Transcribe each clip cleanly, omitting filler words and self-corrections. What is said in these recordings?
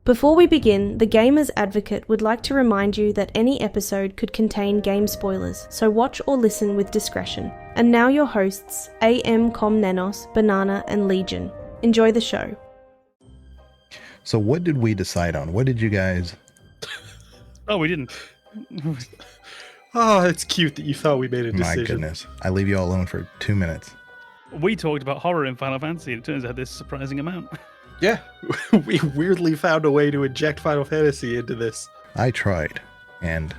Before we begin, the Gamer's Advocate would like to remind you that any episode could contain game spoilers, so watch or listen with discretion. And now your hosts, AMKomnenos, Banana, and Legion. Enjoy the show. So what did we decide on? What did you guys... Oh, we didn't. Oh, it's cute that you thought we made a decision. My goodness. I leave you all alone for 2 minutes. We talked about horror in Final Fantasy, and it turns out this surprising amount. Yeah, we weirdly found a way to inject Final Fantasy into this. I tried, and...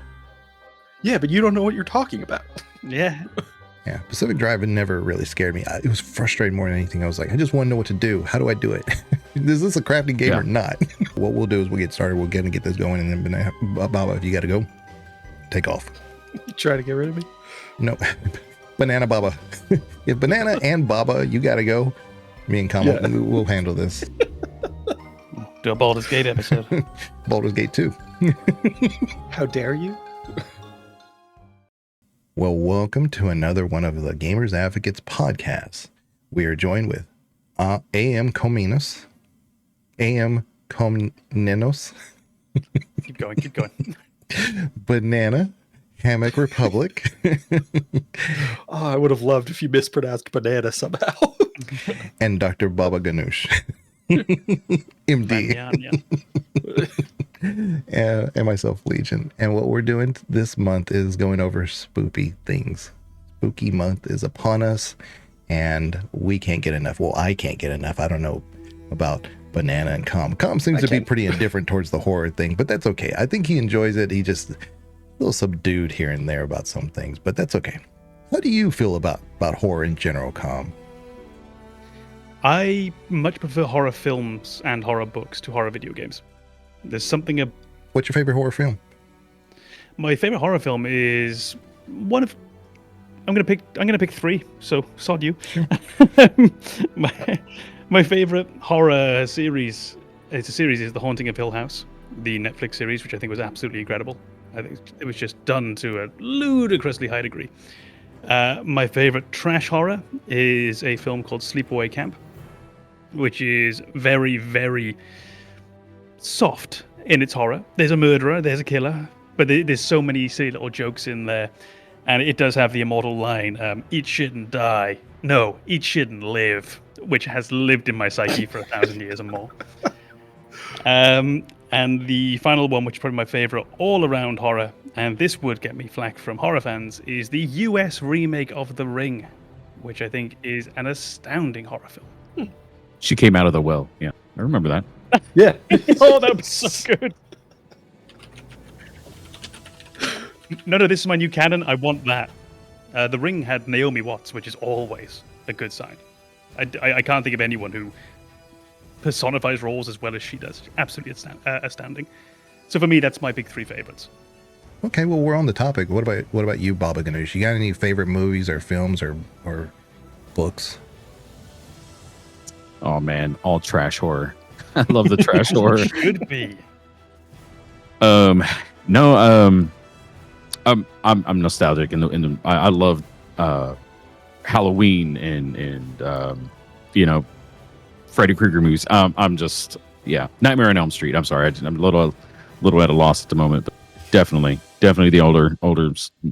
Yeah, but you don't know what you're talking about. Yeah. Yeah, Pacific Drive never really scared me. It was frustrating more than anything. I was like, I just want to know what to do. How do I do it? Is this a crafty game or not? What we'll do is we'll get started. We're going to get this going, and then Baba, if you got to go, take off. You try to get rid of me? No. Banana Baba. If Banana and Baba, you got to go. Me and Kama, we'll handle this. Do a Baldur's Gate episode. Baldur's Gate 2. How dare you? Well, welcome to another one of the Gamers Advocates podcasts. We are joined with AMKomnenos. AMKomnenos. Keep going. BananaHammockRepublic. Oh, I would have loved if you mispronounced banana somehow. And Dr. Babbaganoush. MD. And myself, Legion. And what we're doing this month is going over spooky things. Spooky month is upon us, and we can't get enough. Well, I can't get enough. I don't know about Banana and Com. Com seems to be pretty indifferent towards the horror thing, but that's okay. I think he enjoys it. He just a little subdued here and there about some things, but that's okay. How do you feel about horror in general, Com? I much prefer horror films and horror books to horror video games. There's something... What's your favorite horror film? My favorite horror film is one of... I'm gonna pick three, so sod you. Sure. my favorite horror series, is The Haunting of Hill House, the Netflix series, which I think was absolutely incredible. I think it was just done to a ludicrously high degree. My favorite trash horror is a film called Sleepaway Camp, which is very, very soft in its horror. There's a murderer, there's a killer, but there's so many silly little jokes in there. And it does have the immortal line, eat shit and die. No, eat shit and live, which has lived in my psyche for 1,000 years and more. And the final one, which is probably my favorite all-around horror, and this would get me flack from horror fans, is the US remake of The Ring, which I think is an astounding horror film. She came out of the well. Yeah, I remember that. Yeah. Oh, that was so good. No, this is my new canon. I want that. The Ring had Naomi Watts, which is always a good sign. I can't think of anyone who personifies roles as well as she does. Absolutely astounding. So for me, that's my big three favorites. Okay, well, we're on the topic. What about you, Babbaganoush? You got any favorite movies or films or books? Oh man, all trash horror. I love the trash horror. Should be. No. I'm nostalgic, and I love Halloween and Freddy Krueger movies. I'm just Nightmare on Elm Street. I'm sorry, I'm a little at a loss at the moment, but definitely the older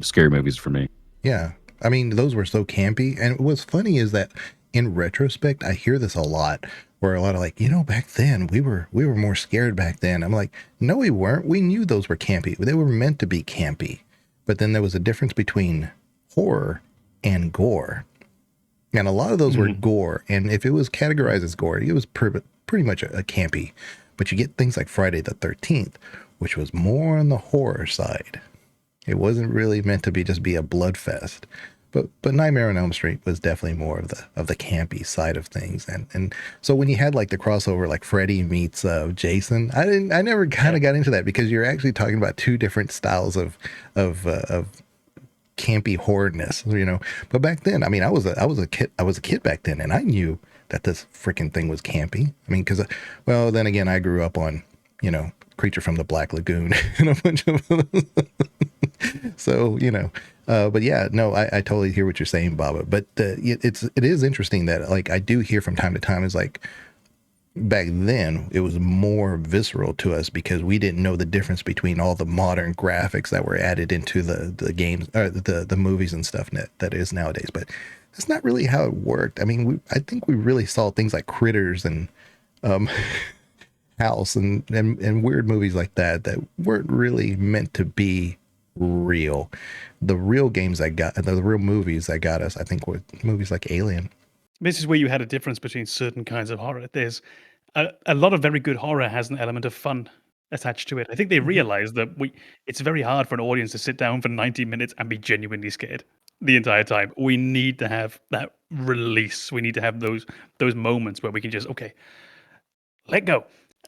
scary movies for me. Yeah, I mean those were so campy, and what's funny is that in retrospect, I hear this a lot. Where a lot of back then we were more scared back then. I'm like, no, we weren't. We knew those were campy. They were meant to be campy. But then there was a difference between horror and gore. And a lot of those were gore. And if it was categorized as gore, it was pretty much a campy. But you get things like Friday the 13th, which was more on the horror side. It wasn't really meant to be a blood fest. But Nightmare on Elm Street was definitely more of the campy side of things, and so when you had like the crossover like Freddy meets Jason, I never kind of got into that because you're actually talking about two different styles of campy horrorness, But back then, I mean, I was a kid back then, and I knew that this freaking thing was campy. I mean, because then again, I grew up on Creature from the Black Lagoon and a bunch of so but yeah, no, I totally hear what you're saying, Baba. But it is interesting that like I do hear from time to time is like back then it was more visceral to us because we didn't know the difference between all the modern graphics that were added into the games or the movies and stuff that is nowadays. But that's not really how it worked. I mean, I think we really saw things like Critters and House and weird movies like that weren't really meant to be real. The real games the real movies that got us, I think, were movies like Alien. This is where you had a difference between certain kinds of horror. There's a lot of very good horror has an element of fun attached to it. I think they realize that it's very hard for an audience to sit down for 90 minutes and be genuinely scared the entire time. We need to have that release. We need to have those moments where we can just, okay, let go.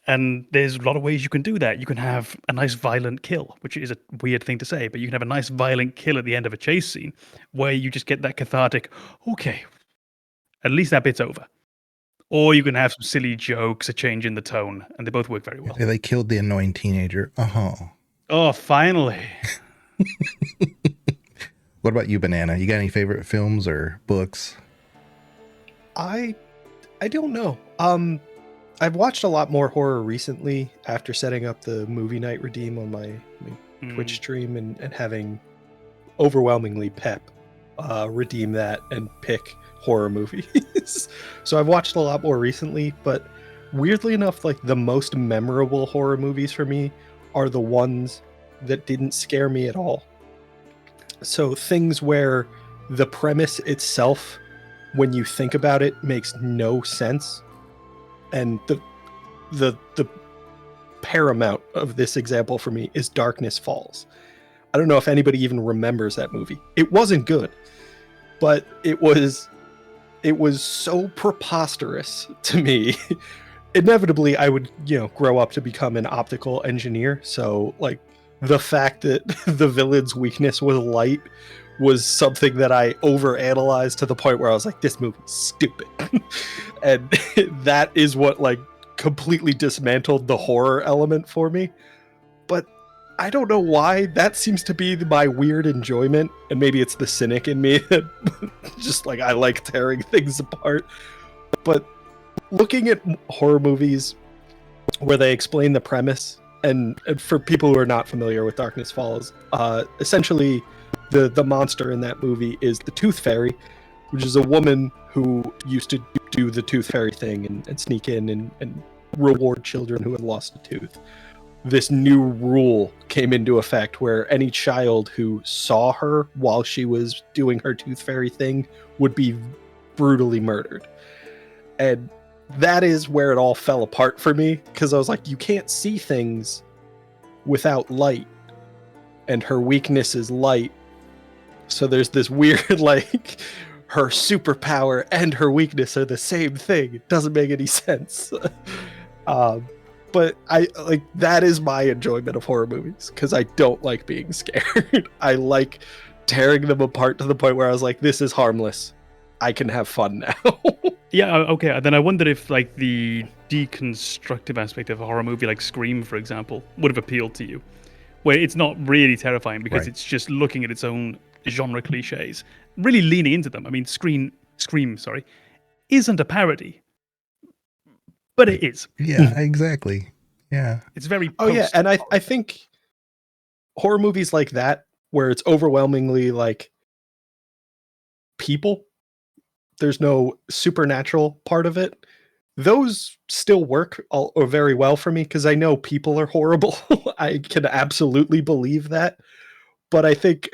And there's a lot of ways you can do that. You can have a nice violent kill, which is a weird thing to say, but you can have a nice violent kill at the end of a chase scene where you just get that cathartic, okay, at least that bit's over. Or you can have some silly jokes, a change in the tone, and they both work very well. They killed the annoying teenager. Oh, finally. What about you, Banana? You got any favorite films or books? I don't know. I've watched a lot more horror recently after setting up the movie night redeem on my Twitch stream and having overwhelmingly Pep redeem that and pick horror movies. So I've watched a lot more recently, but weirdly enough, like the most memorable horror movies for me are the ones that didn't scare me at all. So things where the premise itself, when you think about it, makes no sense. And the paramount of this example for me is Darkness Falls. I don't know if anybody even remembers that movie. It wasn't good, but it was so preposterous to me. Inevitably, I would, grow up to become an optical engineer. So, like, the fact that the villain's weakness was light was something that I overanalyzed to the point where I was like, this movie's stupid. And that is what, like, completely dismantled the horror element for me. But I don't know why. That seems to be my weird enjoyment. And maybe it's the cynic in me that just, like, I like tearing things apart. But looking at horror movies where they explain the premise, and for people who are not familiar with Darkness Falls, essentially the monster in that movie is the Tooth Fairy, which is a woman who used to do the Tooth Fairy thing and sneak in and reward children who had lost a tooth. This new rule came into effect where any child who saw her while she was doing her Tooth Fairy thing would be brutally murdered. And that is where it all fell apart for me, because I was like, you can't see things without light, and her weakness is light. So there's this weird, like, her superpower and her weakness are the same thing. It doesn't make any sense. But that is my enjoyment of horror movies, because I don't like being scared. I like tearing them apart to the point where I was like, this is harmless. I can have fun now. Yeah, okay. Then I wondered if, like, the deconstructive aspect of a horror movie like Scream, for example, would have appealed to you, where it's not really terrifying because it's just looking at its own genre cliches, really leaning into them. I mean, Scream, isn't a parody, but it is. Yeah, exactly. Yeah. It's very and I think horror movies like that, where it's overwhelmingly like people, there's no supernatural part of it, those still work very well for me, because I know people are horrible. I can absolutely believe that. But I think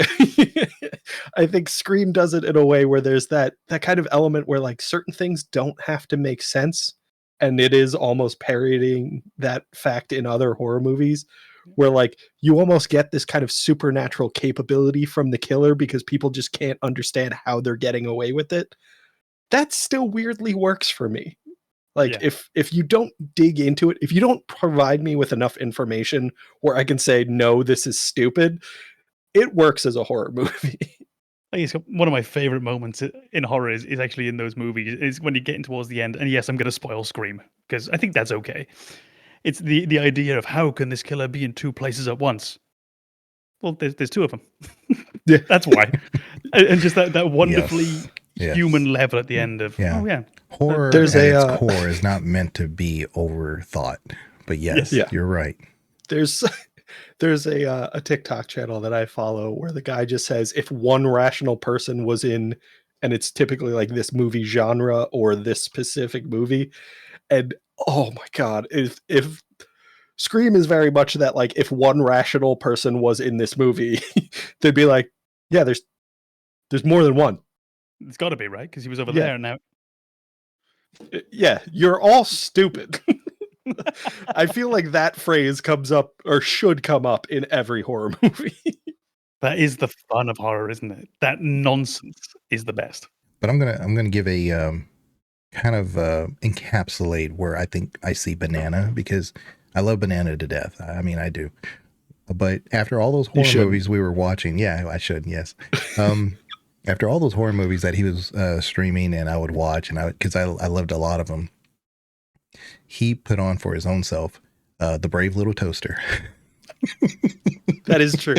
Scream does it in a way where there's that kind of element where, like, certain things don't have to make sense, and it is almost parodying that fact in other horror movies, where, like, you almost get this kind of supernatural capability from the killer because people just can't understand how they're getting away with it. That still weirdly works for me. Like, if you don't dig into it, if you don't provide me with enough information where I can say, no, this is stupid, it works as a horror movie. I guess one of my favorite moments in horror is actually in those movies, is when you get in towards the end. And yes, I'm going to spoil Scream, because I think that's okay. It's the idea of, how can this killer be in two places at once? Well, there's two of them. Yeah. That's why. And just that wonderfully human level at the end of, Horror There's at a, its core is not meant to be overthought. But yes, Yeah. you're right. There's a TikTok channel that I follow where the guy just says if one rational person was in, and it's typically like this movie genre or this specific movie, and oh my god, if Scream is very much that, like, if one rational person was in this movie, they'd be like, yeah, there's more than one. It's got to be, right? Because he was over Yeah. there now. Yeah, you're all stupid. I feel like that phrase comes up or should come up in every horror movie. That is the fun of horror, isn't it? That nonsense is the best. But I'm gonna give a kind of encapsulate where I think I see Banana, because I love Banana to death. I mean, I do. But after all those horror movies we were watching, yeah, I should, yes. After all those horror movies that he was streaming and I would watch, and because I loved a lot of them, he put on for his own self The Brave Little Toaster. That is true.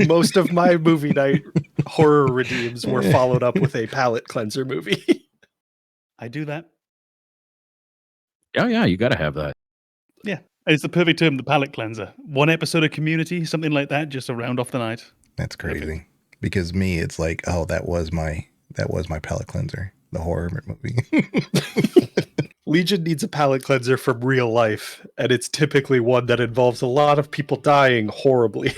Most of my movie night horror redeems were followed up with a palate cleanser movie. I do that. Oh yeah, you got to have that. Yeah. It's the perfect term, the palate cleanser. One episode of Community, something like that, just to round off the night. That's crazy. Because me, it's like, oh, that was my palate cleanser, the horror movie. Legion needs a palate cleanser from real life, and it's typically one that involves a lot of people dying horribly.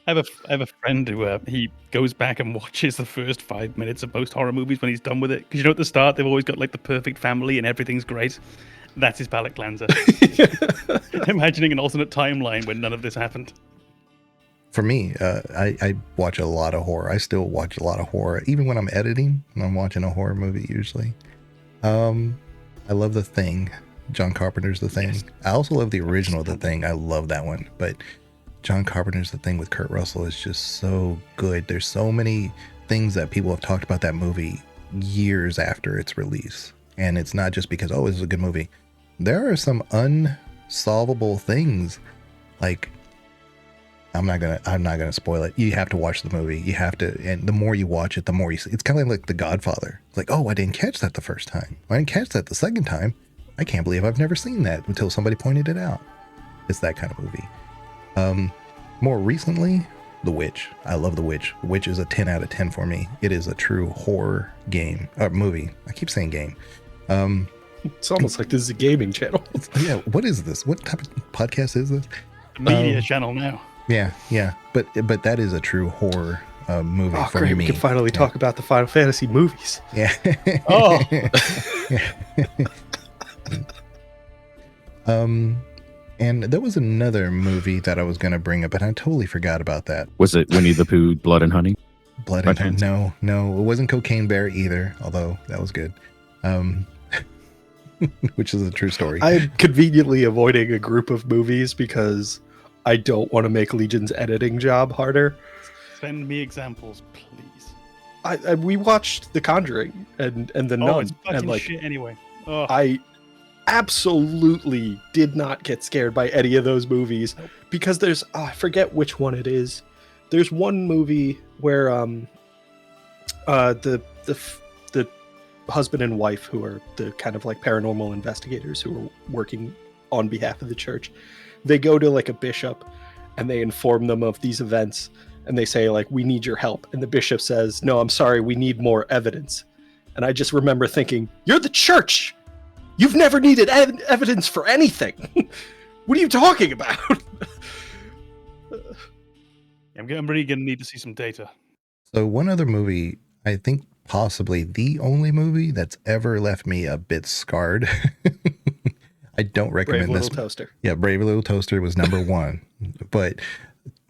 I have a friend who he goes back and watches the first 5 minutes of most horror movies when he's done with it. Because you know, at the start they've always got like the perfect family and everything's great. That's his palate cleanser. Imagining an alternate timeline when none of this happened. For me, I watch a lot of horror. I still watch a lot of horror, even when I'm editing. When I'm watching a horror movie, usually. I love The Thing. John Carpenter's The Thing. Yes. I also love the original The Thing. I love that one. But John Carpenter's The Thing with Kurt Russell is just so good. There's so many things that people have talked about that movie years after its release. And it's not just because, oh, it's a good movie. There are some unsolvable things. Like, I'm not gonna spoil it. You have to watch the movie. You have to, and the more you watch it, the more you see. It's kind of like The Godfather. It's like, oh, I didn't catch that the first time. I didn't catch that the second time. I can't believe I've never seen that until somebody pointed it out. It's that kind of movie. More recently, The Witch. I love The Witch. The Witch is a 10 out of 10 for me. It is a true horror movie. I keep saying game. It's almost like this is a gaming channel. Yeah, what is this? What type of podcast is this? The media channel now. Yeah. But that is a true horror movie for great. me. We can finally talk about the Final Fantasy movies. Yeah. Oh. And there was another movie that I was going to bring up, and I totally forgot about that. Was it Winnie the Pooh, Blood and Honey? Blood and Honey? No, it wasn't Cocaine Bear either, although that was good. Which is a true story. I'm conveniently avoiding a group of movies because I don't want to make Legion's editing job harder. Send me examples, please. We watched The Conjuring and The Nun. It's fucking and shit anyway. Oh. I absolutely did not get scared by any of those movies because there's I forget which one it is. There's one movie where the husband and wife, who are the kind of like paranormal investigators who are working on behalf of the church, they go to like a bishop and they inform them of these events and they say like, we need your help, and the bishop says, no, I'm sorry, we need more evidence. And I just remember thinking, you're the church, you've never needed evidence for anything. What are you talking about? I'm really gonna need to see some data. So one other movie, I think possibly the only movie that's ever left me a bit scarred. I don't recommend Brave this. Little Toaster. Yeah, Brave Little Toaster was number one. But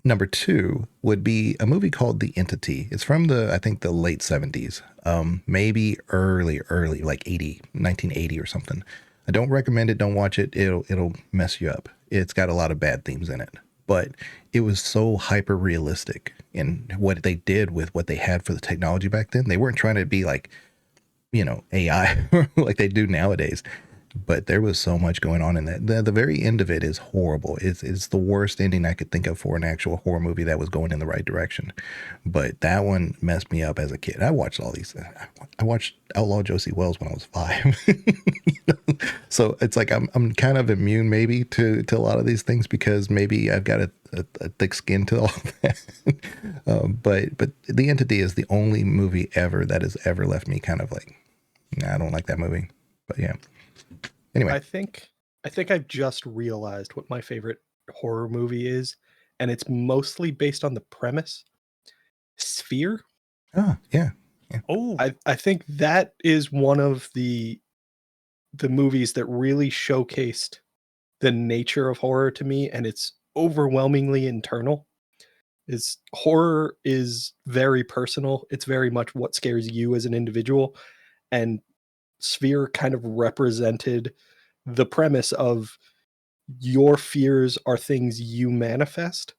number two would be a movie called The Entity. It's from I think the late 70s. Maybe early, like 1980 or something. I don't recommend it. Don't watch it. It'll mess you up. It's got a lot of bad themes in it. But it was so hyper realistic in what they did with what they had for the technology back then. They weren't trying to be like, AI like they do nowadays. but there was so much going on in that. The very end of it is horrible. It's the worst ending I could think of for an actual horror movie that was going in the right direction. But that one messed me up as a kid. I watched all these. I watched Outlaw Josie Wells when I was 5. So it's like I'm kind of immune maybe to a lot of these things because maybe I've got a thick skin to all that. But The Entity is the only movie ever that has ever left me kind of like, nah, I don't like that movie. But yeah. Anyway, I think I've just realized what my favorite horror movie is, and it's mostly based on the premise. Sphere. yeah. Oh, I think that is one of the movies that really showcased the nature of horror to me, and it's overwhelmingly internal. Horror is very personal. It's very much what scares you as an individual, and Sphere kind of represented the premise of your fears are things you manifest,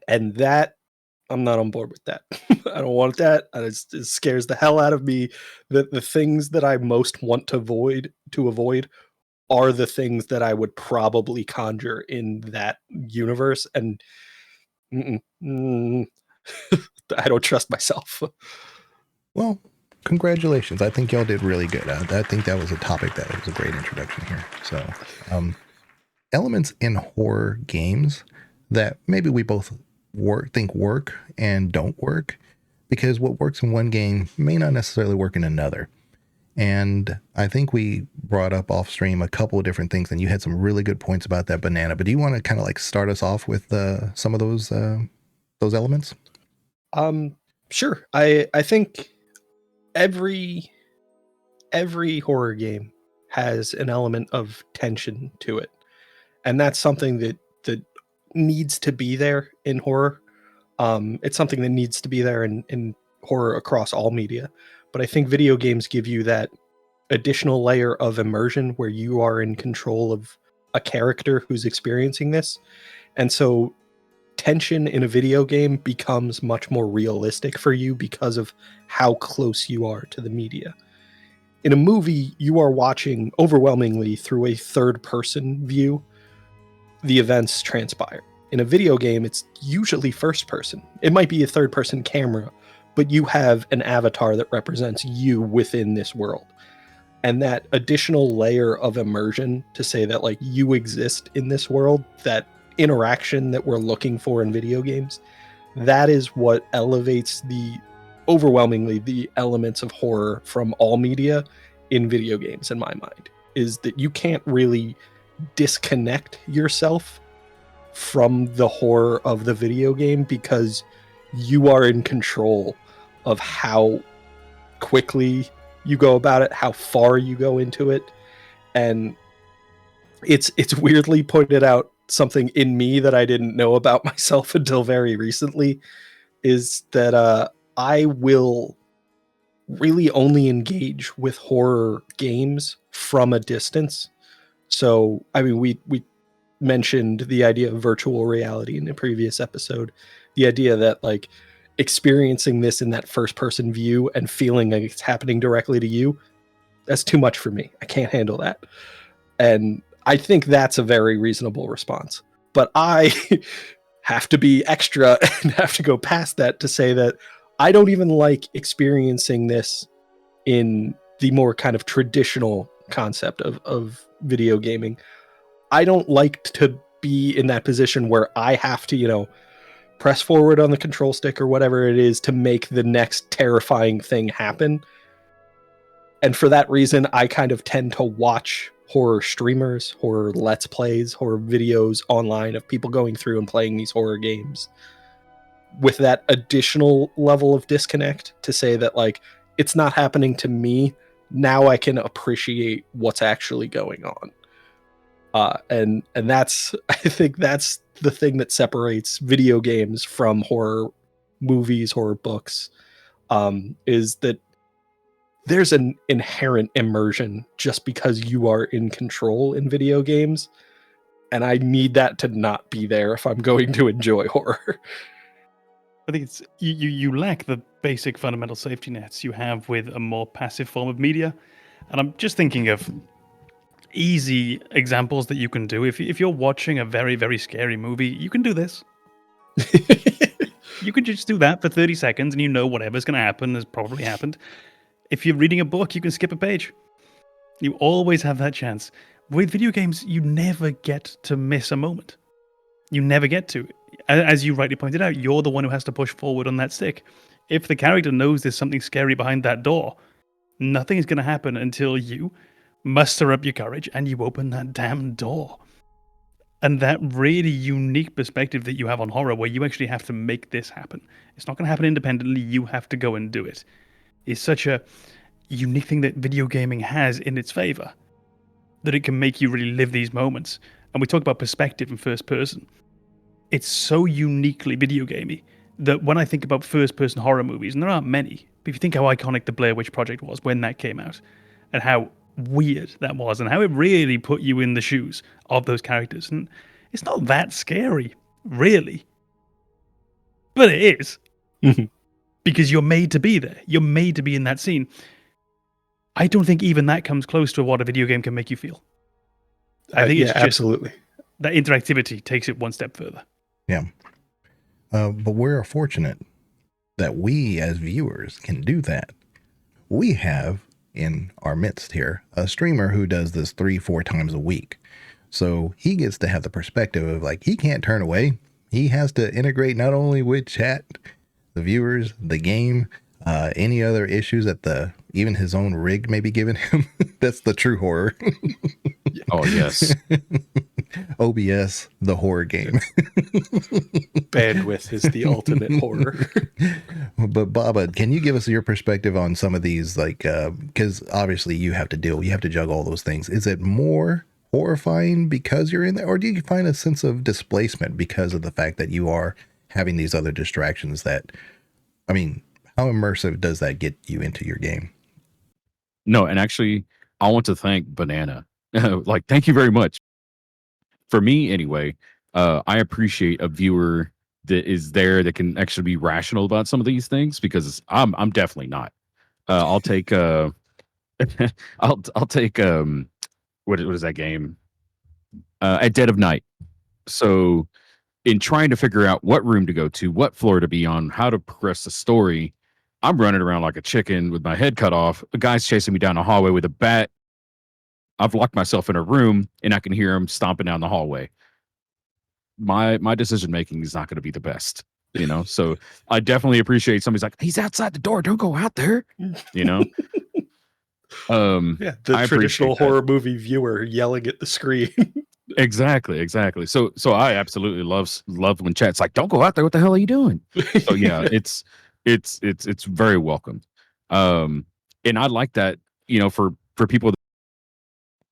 and that I'm not on board with that. I don't want that. It scares the hell out of me. That the things that I most want to avoid are the things that I would probably conjure in that universe, and I don't trust myself. Well, congratulations. I think y'all did really good. I think that was a topic that was a great introduction here. So, elements in horror games that maybe we both think work and don't work, because what works in one game may not necessarily work in another. And I think we brought up off stream a couple of different things, and you had some really good points about that, Banana. But do you want to kind of like start us off with some of those elements? Sure. I think every horror game has an element of tension to it, and that's something that needs to be there in horror. It's something that needs to be there in horror across all media, but I think video games give you that additional layer of immersion where you are in control of a character who's experiencing this, and so tension in a video game becomes much more realistic for you because of how close you are to the media. In a movie, you are watching overwhelmingly through a third-person view the events transpire. In a video game, it's usually first person. It might be a third-person camera, but you have an avatar that represents you within this world. And that additional layer of immersion to say that like you exist in this world, that interaction that we're looking for in video games, that is what elevates overwhelmingly the elements of horror from all media in video games, in my mind, is that you can't really disconnect yourself from the horror of the video game because you are in control of how quickly you go about it, how far you go into it. And it's weirdly pointed out something in me that I didn't know about myself until very recently, is that I will really only engage with horror games from a distance. So, I mean, we mentioned the idea of virtual reality in a previous episode, the idea that like experiencing this in that first person view and feeling like it's happening directly to you, that's too much for me. I can't handle that. And I think that's a very reasonable response. But I have to be extra and have to go past that to say that I don't even like experiencing this in the more kind of traditional concept of video gaming. I don't like to be in that position where I have to, press forward on the control stick or whatever it is to make the next terrifying thing happen. And for that reason, I kind of tend to watch horror streamers, horror let's plays, horror videos online of people going through and playing these horror games with that additional level of disconnect to say that like it's not happening to me. Now I can appreciate what's actually going on. And that's, I think that's the thing that separates video games from horror movies, horror books, is that there's an inherent immersion just because you are in control in video games. And I need that to not be there if I'm going to enjoy horror. I think it's you lack the basic fundamental safety nets you have with a more passive form of media. And I'm just thinking of easy examples that you can do. If you're watching a very, very scary movie, you can do this. You can just do that for 30 seconds and you know whatever's going to happen has probably happened. If you're reading a book, you can skip a page. You always have that chance. With video games, you never get to miss a moment. You never get to. As you rightly pointed out, you're the one who has to push forward on that stick. If the character knows there's something scary behind that door, nothing is going to happen until you muster up your courage and you open that damn door. And that really unique perspective that you have on horror, where you actually have to make this happen. It's not going to happen independently. You have to go and do it. Is such a unique thing that video gaming has in its favor, that it can make you really live these moments. And we talk about perspective in first person. It's so uniquely video gamey that when I think about first person horror movies, and there aren't many, but if you think how iconic the Blair Witch Project was when that came out, and how weird that was, and how it really put you in the shoes of those characters. And it's not that scary, really. But it is. Because you're made to be there. You're made to be in that scene. I don't think even that comes close to what a video game can make you feel. I think it's just absolutely. That interactivity takes it one step further. Yeah. But we're fortunate that we as viewers can do that. We have in our midst here a streamer who does this 3-4 times a week. So he gets to have the perspective of like, he can't turn away. He has to integrate not only with chat, the viewers, the game, any other issues that even his own rig may be giving him. That's the true horror. Oh, yes. OBS, the horror game. Bandwidth is the ultimate horror. But Baba, can you give us your perspective on some of these? Like, because obviously you have to juggle all those things. Is it more horrifying because you're in there, or do you find a sense of displacement because of the fact that you are having these other distractions that, I mean, how immersive does that get you into your game? No, and actually, I want to thank Banana. Like, thank you very much. For me, anyway, I appreciate a viewer that is there that can actually be rational about some of these things, because I'm definitely not. I'll take I'll take what is that game? At Dead of Night. So in trying to figure out what room to go to, what floor to be on, how to progress the story, I'm running around like a chicken with my head cut off. A guy's chasing me down a hallway with a bat. I've locked myself in a room and I can hear him stomping down the hallway. My decision making is not going to be the best, you know? So I definitely appreciate somebody's like, he's outside the door, don't go out there, you know? Yeah, the traditional horror movie viewer yelling at the screen. Exactly. So I absolutely love when chat's like, don't go out there, what the hell are you doing? So yeah, it's very welcome. And I like that, you know, for people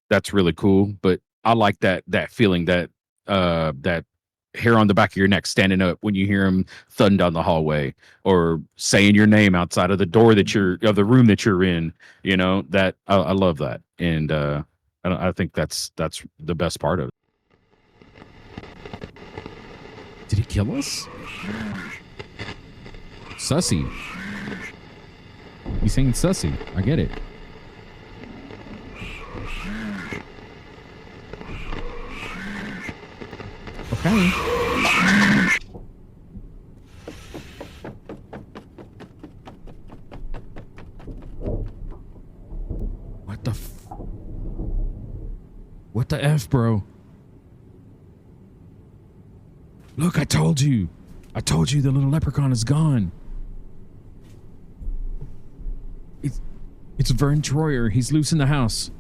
that's really cool, but I like that feeling, that hair on the back of your neck standing up when you hear him thudding down the hallway, or saying your name outside of the door of the room that you're in, you know, that I love that. And I think that's the best part of it. Did he kill us? Sussy. He's saying sussy. I get it. Okay. What the F, bro? Look, I told you the little leprechaun is gone. It's Vern Troyer. He's loose in the house.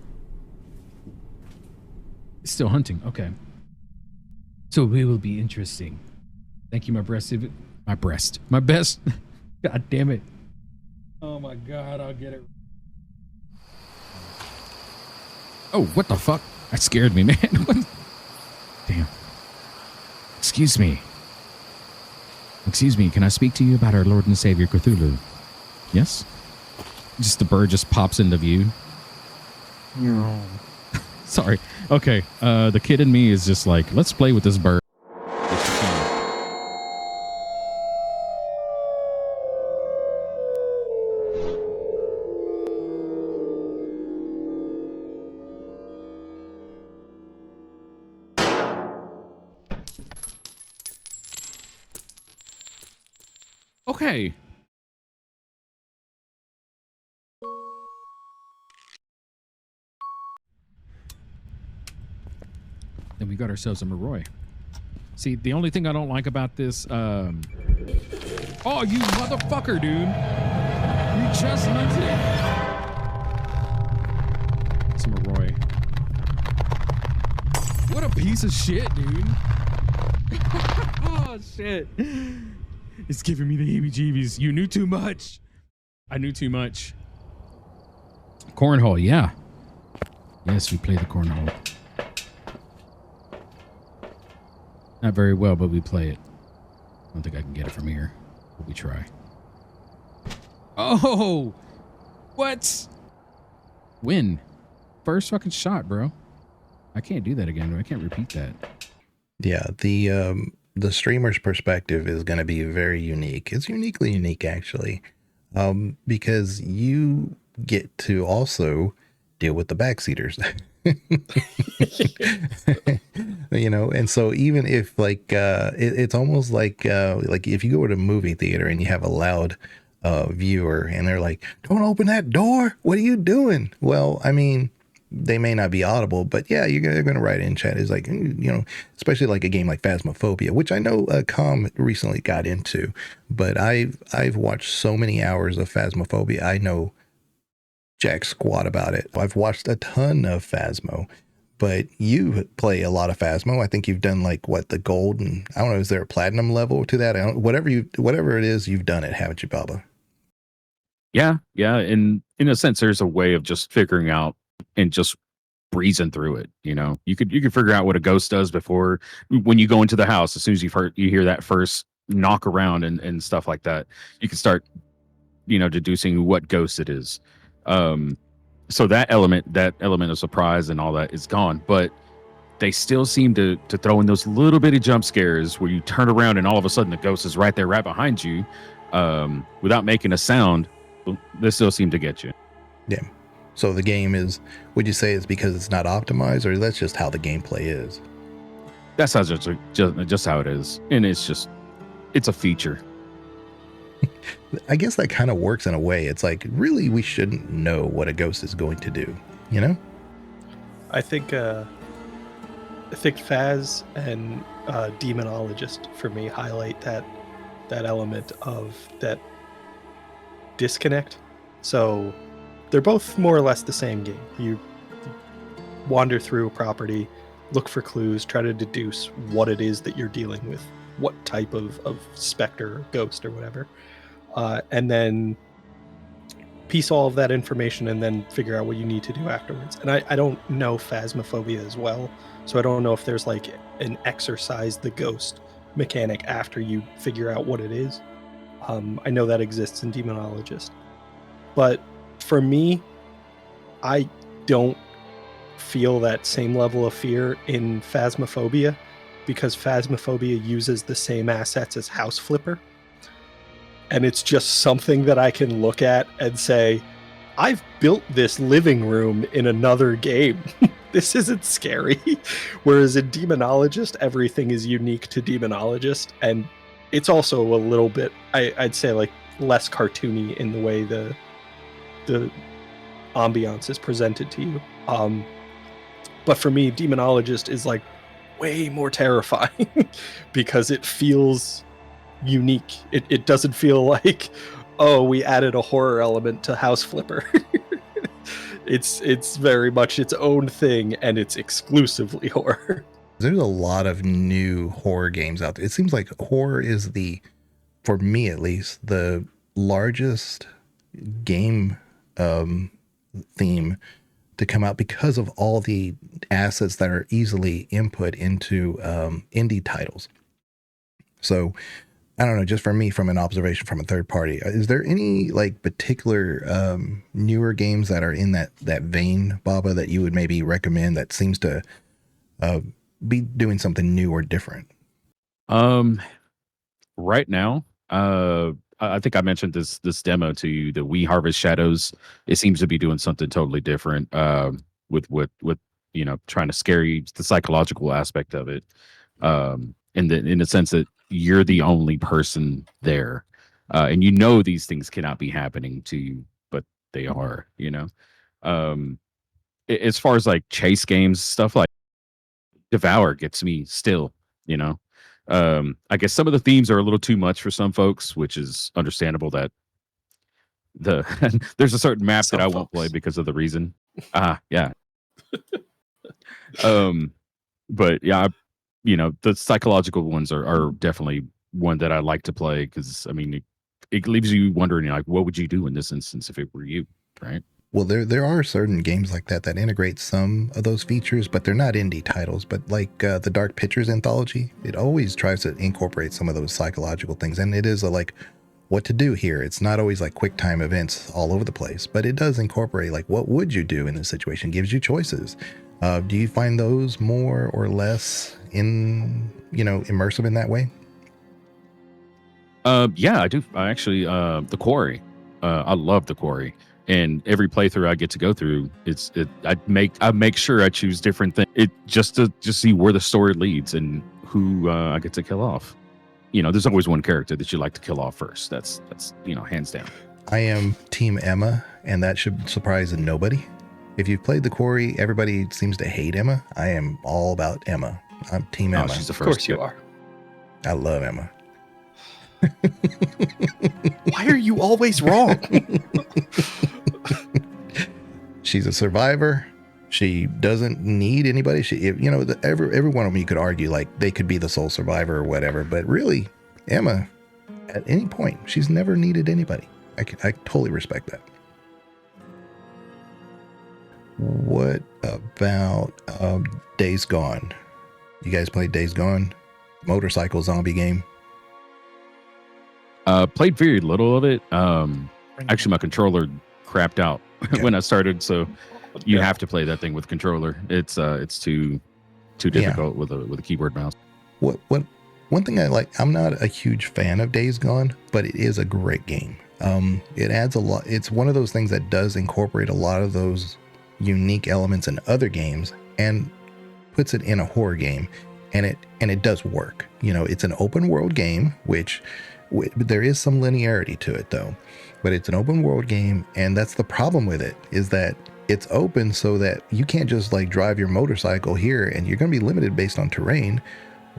Still hunting. Okay. So it will be interesting. Thank you, my best. God damn it. Oh my God, I'll get it. Oh, what the fuck? That scared me, man. Damn. Excuse me, can I speak to you about our Lord and Savior Cthulhu? Yes? Just the bird just pops into view. No. Sorry. Okay, the kid in me is just like, let's play with this bird. Hey. Then we got ourselves a Maroi. See, the only thing I don't like about this, oh, you motherfucker, dude. You just hunted. It's a Maroi. What a piece of shit, dude. Oh, shit. It's giving me the heebie-jeebies. You knew too much. I knew too much. Cornhole, yeah. Yes, we play the cornhole. Not very well, but we play it. I don't think I can get it from here, but we try. Oh! What? Win. First fucking shot, bro. I can't do that again. I can't repeat that. Yeah, the streamer's perspective is going to be very unique. It's uniquely unique, actually, because you get to also deal with the backseaters. You know, and so even if like it's almost like if you go to a movie theater and you have a loud viewer and they're like, don't open that door, what are you doing? Well, I mean, they may not be audible, but yeah, they're going to write in chat. Is like, you know, especially like a game like Phasmophobia, which I know Com recently got into, but I've watched so many hours of Phasmophobia. I know jack squat about it. I've watched a ton of Phasmo, but you play a lot of Phasmo. I think you've done like what, the gold, and I don't know, is there a platinum level to that? Whatever it is, you've done it, haven't you, Baba? Yeah. And in a sense, there's a way of just figuring out and just breezing through it. You know, you could figure out what a ghost does before, when you go into the house. As soon as you hear that first knock around and stuff like that, you can start, you know, deducing what ghost it is. So that element of surprise and all that is gone, but they still seem to throw in those little bitty jump scares where you turn around and all of a sudden the ghost is right there, right behind you, without making a sound. They still seem to get you. Yeah. So the game is, would you say it's because it's not optimized, or that's just how the gameplay is? That's how just how it is. And it's a feature. I guess that kind of works in a way. It's like, really, we shouldn't know what a ghost is going to do, you know? I think Phas and Demonologist for me highlight that element of that disconnect. So they're both more or less the same game. You wander through a property, look for clues, try to deduce what it is that you're dealing with, what type of specter, ghost, or whatever. And then piece all of that information and then figure out what you need to do afterwards. And I don't know Phasmophobia as well, so I don't know if there's like an exorcise the ghost mechanic after you figure out what it is. I know that exists in Demonologist. But for me, I don't feel that same level of fear in Phasmophobia, because Phasmophobia uses the same assets as House Flipper. And it's just something that I can look at and say, I've built this living room in another game. This isn't scary. Whereas in Demonologist, everything is unique to Demonologist. And it's also a little bit, I'd say, like less cartoony in the way the ambiance is presented to you. But for me, Demonologist is like way more terrifying because it feels unique. It doesn't feel like, oh, we added a horror element to House Flipper. It's very much its own thing, and it's exclusively horror. There's a lot of new horror games out there. It seems like horror is for me at least, the largest game theme to come out because of all the assets that are easily input into indie titles. So I don't know, just for me, from an observation from a third party, is there any like particular newer games that are in that vein, Baba, that you would maybe recommend that seems to be doing something new or different? Right now, I think I mentioned this demo to you, the We Harvest Shadows. It seems to be doing something totally different with you know, trying to scare you, the psychological aspect of it, in the sense that you're the only person there. and you know these things cannot be happening to you, but they are. You know, um, as far as like chase games, stuff like Devour gets me still. You know, I guess some of the themes are a little too much for some folks, which is understandable. That there's a certain map that Some I won't play folks. because of the reason. Yeah. Um, but yeah, the psychological ones are definitely one that I like to play because I mean, it leaves you wondering like, what would you do in this instance if it were you, right? Well, there are certain games like that integrate some of those features, but they're not indie titles. But like the Dark Pictures anthology, it always tries to incorporate some of those psychological things, and it is like what to do here. It's not always like quick time events all over the place, but it does incorporate like what would you do in this situation. Gives you choices. Do you find those more or less immersive in that way? Yeah, I do. I actually, the Quarry. I love the Quarry, and every playthrough I get to go through, I make sure I choose different things. It just to see where the story leads and who I get to kill off. There's always one character that you like to kill off first. That's hands down. I am Team Emma, and that should surprise nobody. If you've played the Quarry, everybody seems to hate Emma. I am all about Emma. I'm Team Emma. She's the Of first. course you are. I love Emma. Why are you always wrong? She's a survivor. She doesn't need anybody. Every one of them you could argue like they could be the sole survivor or whatever, but really, Emma, at any point, she's never needed anybody. I totally respect that. What about Days Gone? You guys played Days Gone? Motorcycle zombie game. Played very little of it. Actually, my controller crapped out when I started, so you have to play that thing with controller. It's too difficult with a keyboard mouse. One thing I like, I'm not a huge fan of Days Gone, but it is a great game. It adds a lot. It's one of those things that does incorporate a lot of those unique elements in other games and puts it in a horror game, and it does work. It's an open world game, which there is some linearity to it though, but it's an open world game, and that's the problem with it, is that it's open so that you can't just like drive your motorcycle here and you're going to be limited based on terrain.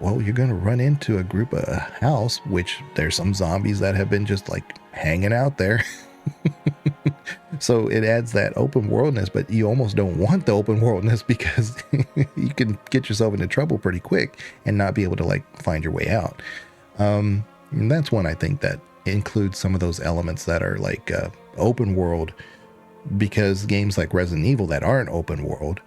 Well, you're going to run into a group of a house, which there's some zombies that have been just like hanging out there. So it adds that open worldness, but you almost don't want the open worldness because you can get yourself into trouble pretty quick and not be able to like find your way out. And that's one I think that includes some of those elements that are like open world, because games like Resident Evil that aren't open world,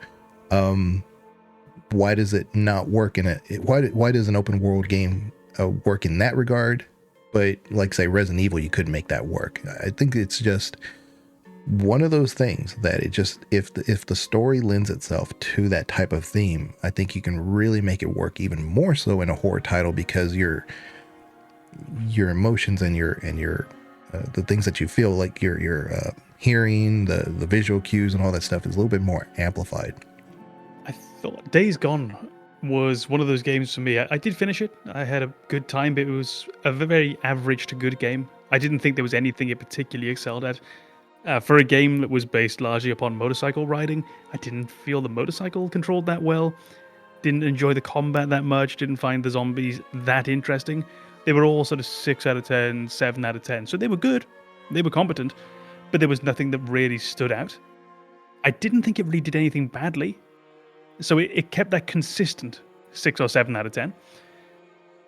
why does it not work why does an open world game work in that regard, but like say Resident Evil, you couldn't make that work? I think it's just one of those things that it just, if the story lends itself to that type of theme, I think you can really make it work even more so in a horror title, because your emotions and your the things that you feel, like your hearing, the visual cues and all that stuff is a little bit more amplified. I thought Days Gone was one of those games for me. I did finish it. I had a good time, but it was a very average to good game. I didn't think there was anything it particularly excelled at. For a game that was based largely upon motorcycle riding, I didn't feel the motorcycle controlled that well. Didn't enjoy the combat that much. Didn't find the zombies that interesting. They were all sort of 6 out of 10, 7 out of 10. So they were good. They were competent. But there was nothing that really stood out. I didn't think it really did anything badly. So it kept that consistent 6 or 7 out of 10.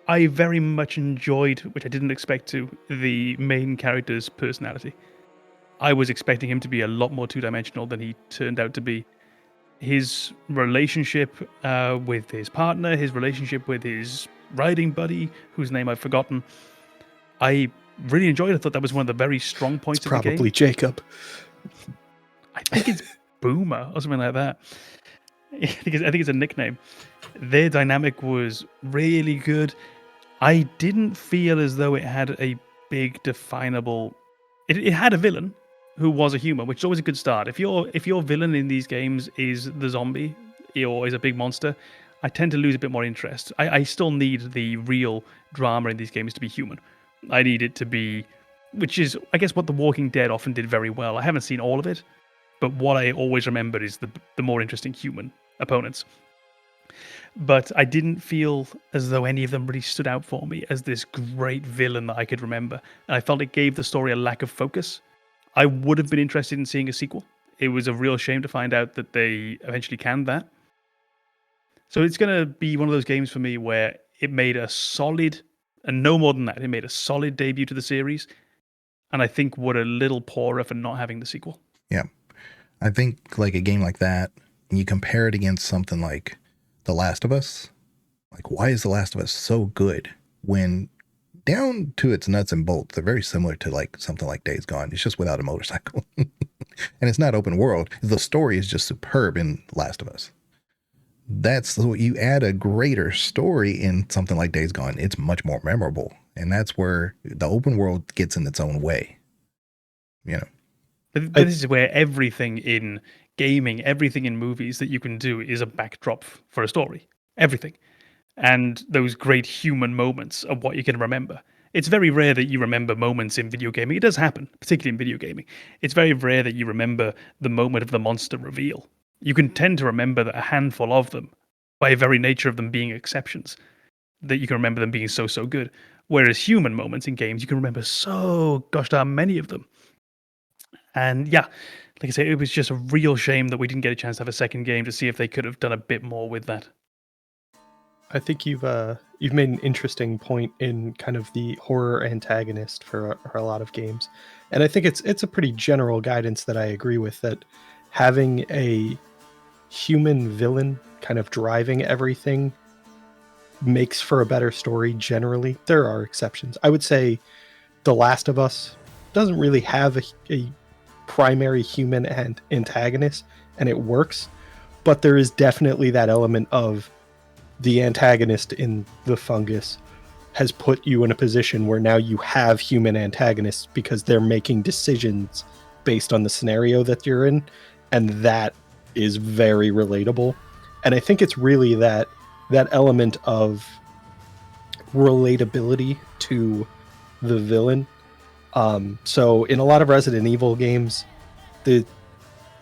I very much enjoyed, which I didn't expect to, the main character's personality. I was expecting him to be a lot more two-dimensional than he turned out to be. His relationship with his partner, his relationship with his riding buddy, whose name I've forgotten, I really enjoyed. I thought that was one of the very strong points of the game. Probably Jacob. I think it's Boomer or something like that. I think it's a nickname. Their dynamic was really good. I didn't feel as though it had a big definable... It had a villain who was a human, which is always a good start. If your villain in these games is the zombie or is a big monster, I tend to lose a bit more interest. I still need the real drama in these games to be human. I need it to be which is, I guess, what The Walking Dead often did very well. I haven't seen all of it, but what I always remember is the more interesting human opponents. But I didn't feel as though any of them really stood out for me as this great villain that I could remember. And I felt it gave the story a lack of focus. I would have been interested in seeing a sequel. It was a real shame to find out that they eventually canned that. So it's going to be one of those games for me where it made a solid, and no more than that, it made a solid debut to the series. And I think we're a little poorer for not having the sequel. Yeah. I think like a game like that, and you compare it against something like The Last of Us, like why is The Last of Us so good when down to its nuts and bolts, they're very similar to like something like Days Gone. It's just without a motorcycle. And it's not open world. The story is just superb in Last of Us. That's what you add a greater story in something like Days Gone. It's much more memorable. And that's where the open world gets in its own way. You know, but this is where everything in gaming, everything in movies that you can do is a backdrop for a story. Everything. And those great human moments are what you can remember. It's very rare that you remember moments in video gaming. It does happen, particularly in video gaming. It's very rare that you remember the moment of the monster reveal. You can tend to remember that a handful of them, by very nature of them being exceptions, that you can remember them being so good. Whereas human moments in games, you can remember so gosh darn many of them. And yeah, like I say, it was just a real shame that we didn't get a chance to have a second game to see if they could have done a bit more with that. I think you've made an interesting point in kind of the horror antagonist for a lot of games, and I think it's a pretty general guidance that I agree with, that having a human villain kind of driving everything makes for a better story generally. There are exceptions. I would say The Last of Us doesn't really have a primary human and antagonist, and it works, but there is definitely that element of the antagonist in the fungus has put you in a position where now you have human antagonists because they're making decisions based on the scenario that you're in, and that is very relatable. And I think it's really that element of relatability to the villain. So in a lot of Resident Evil games,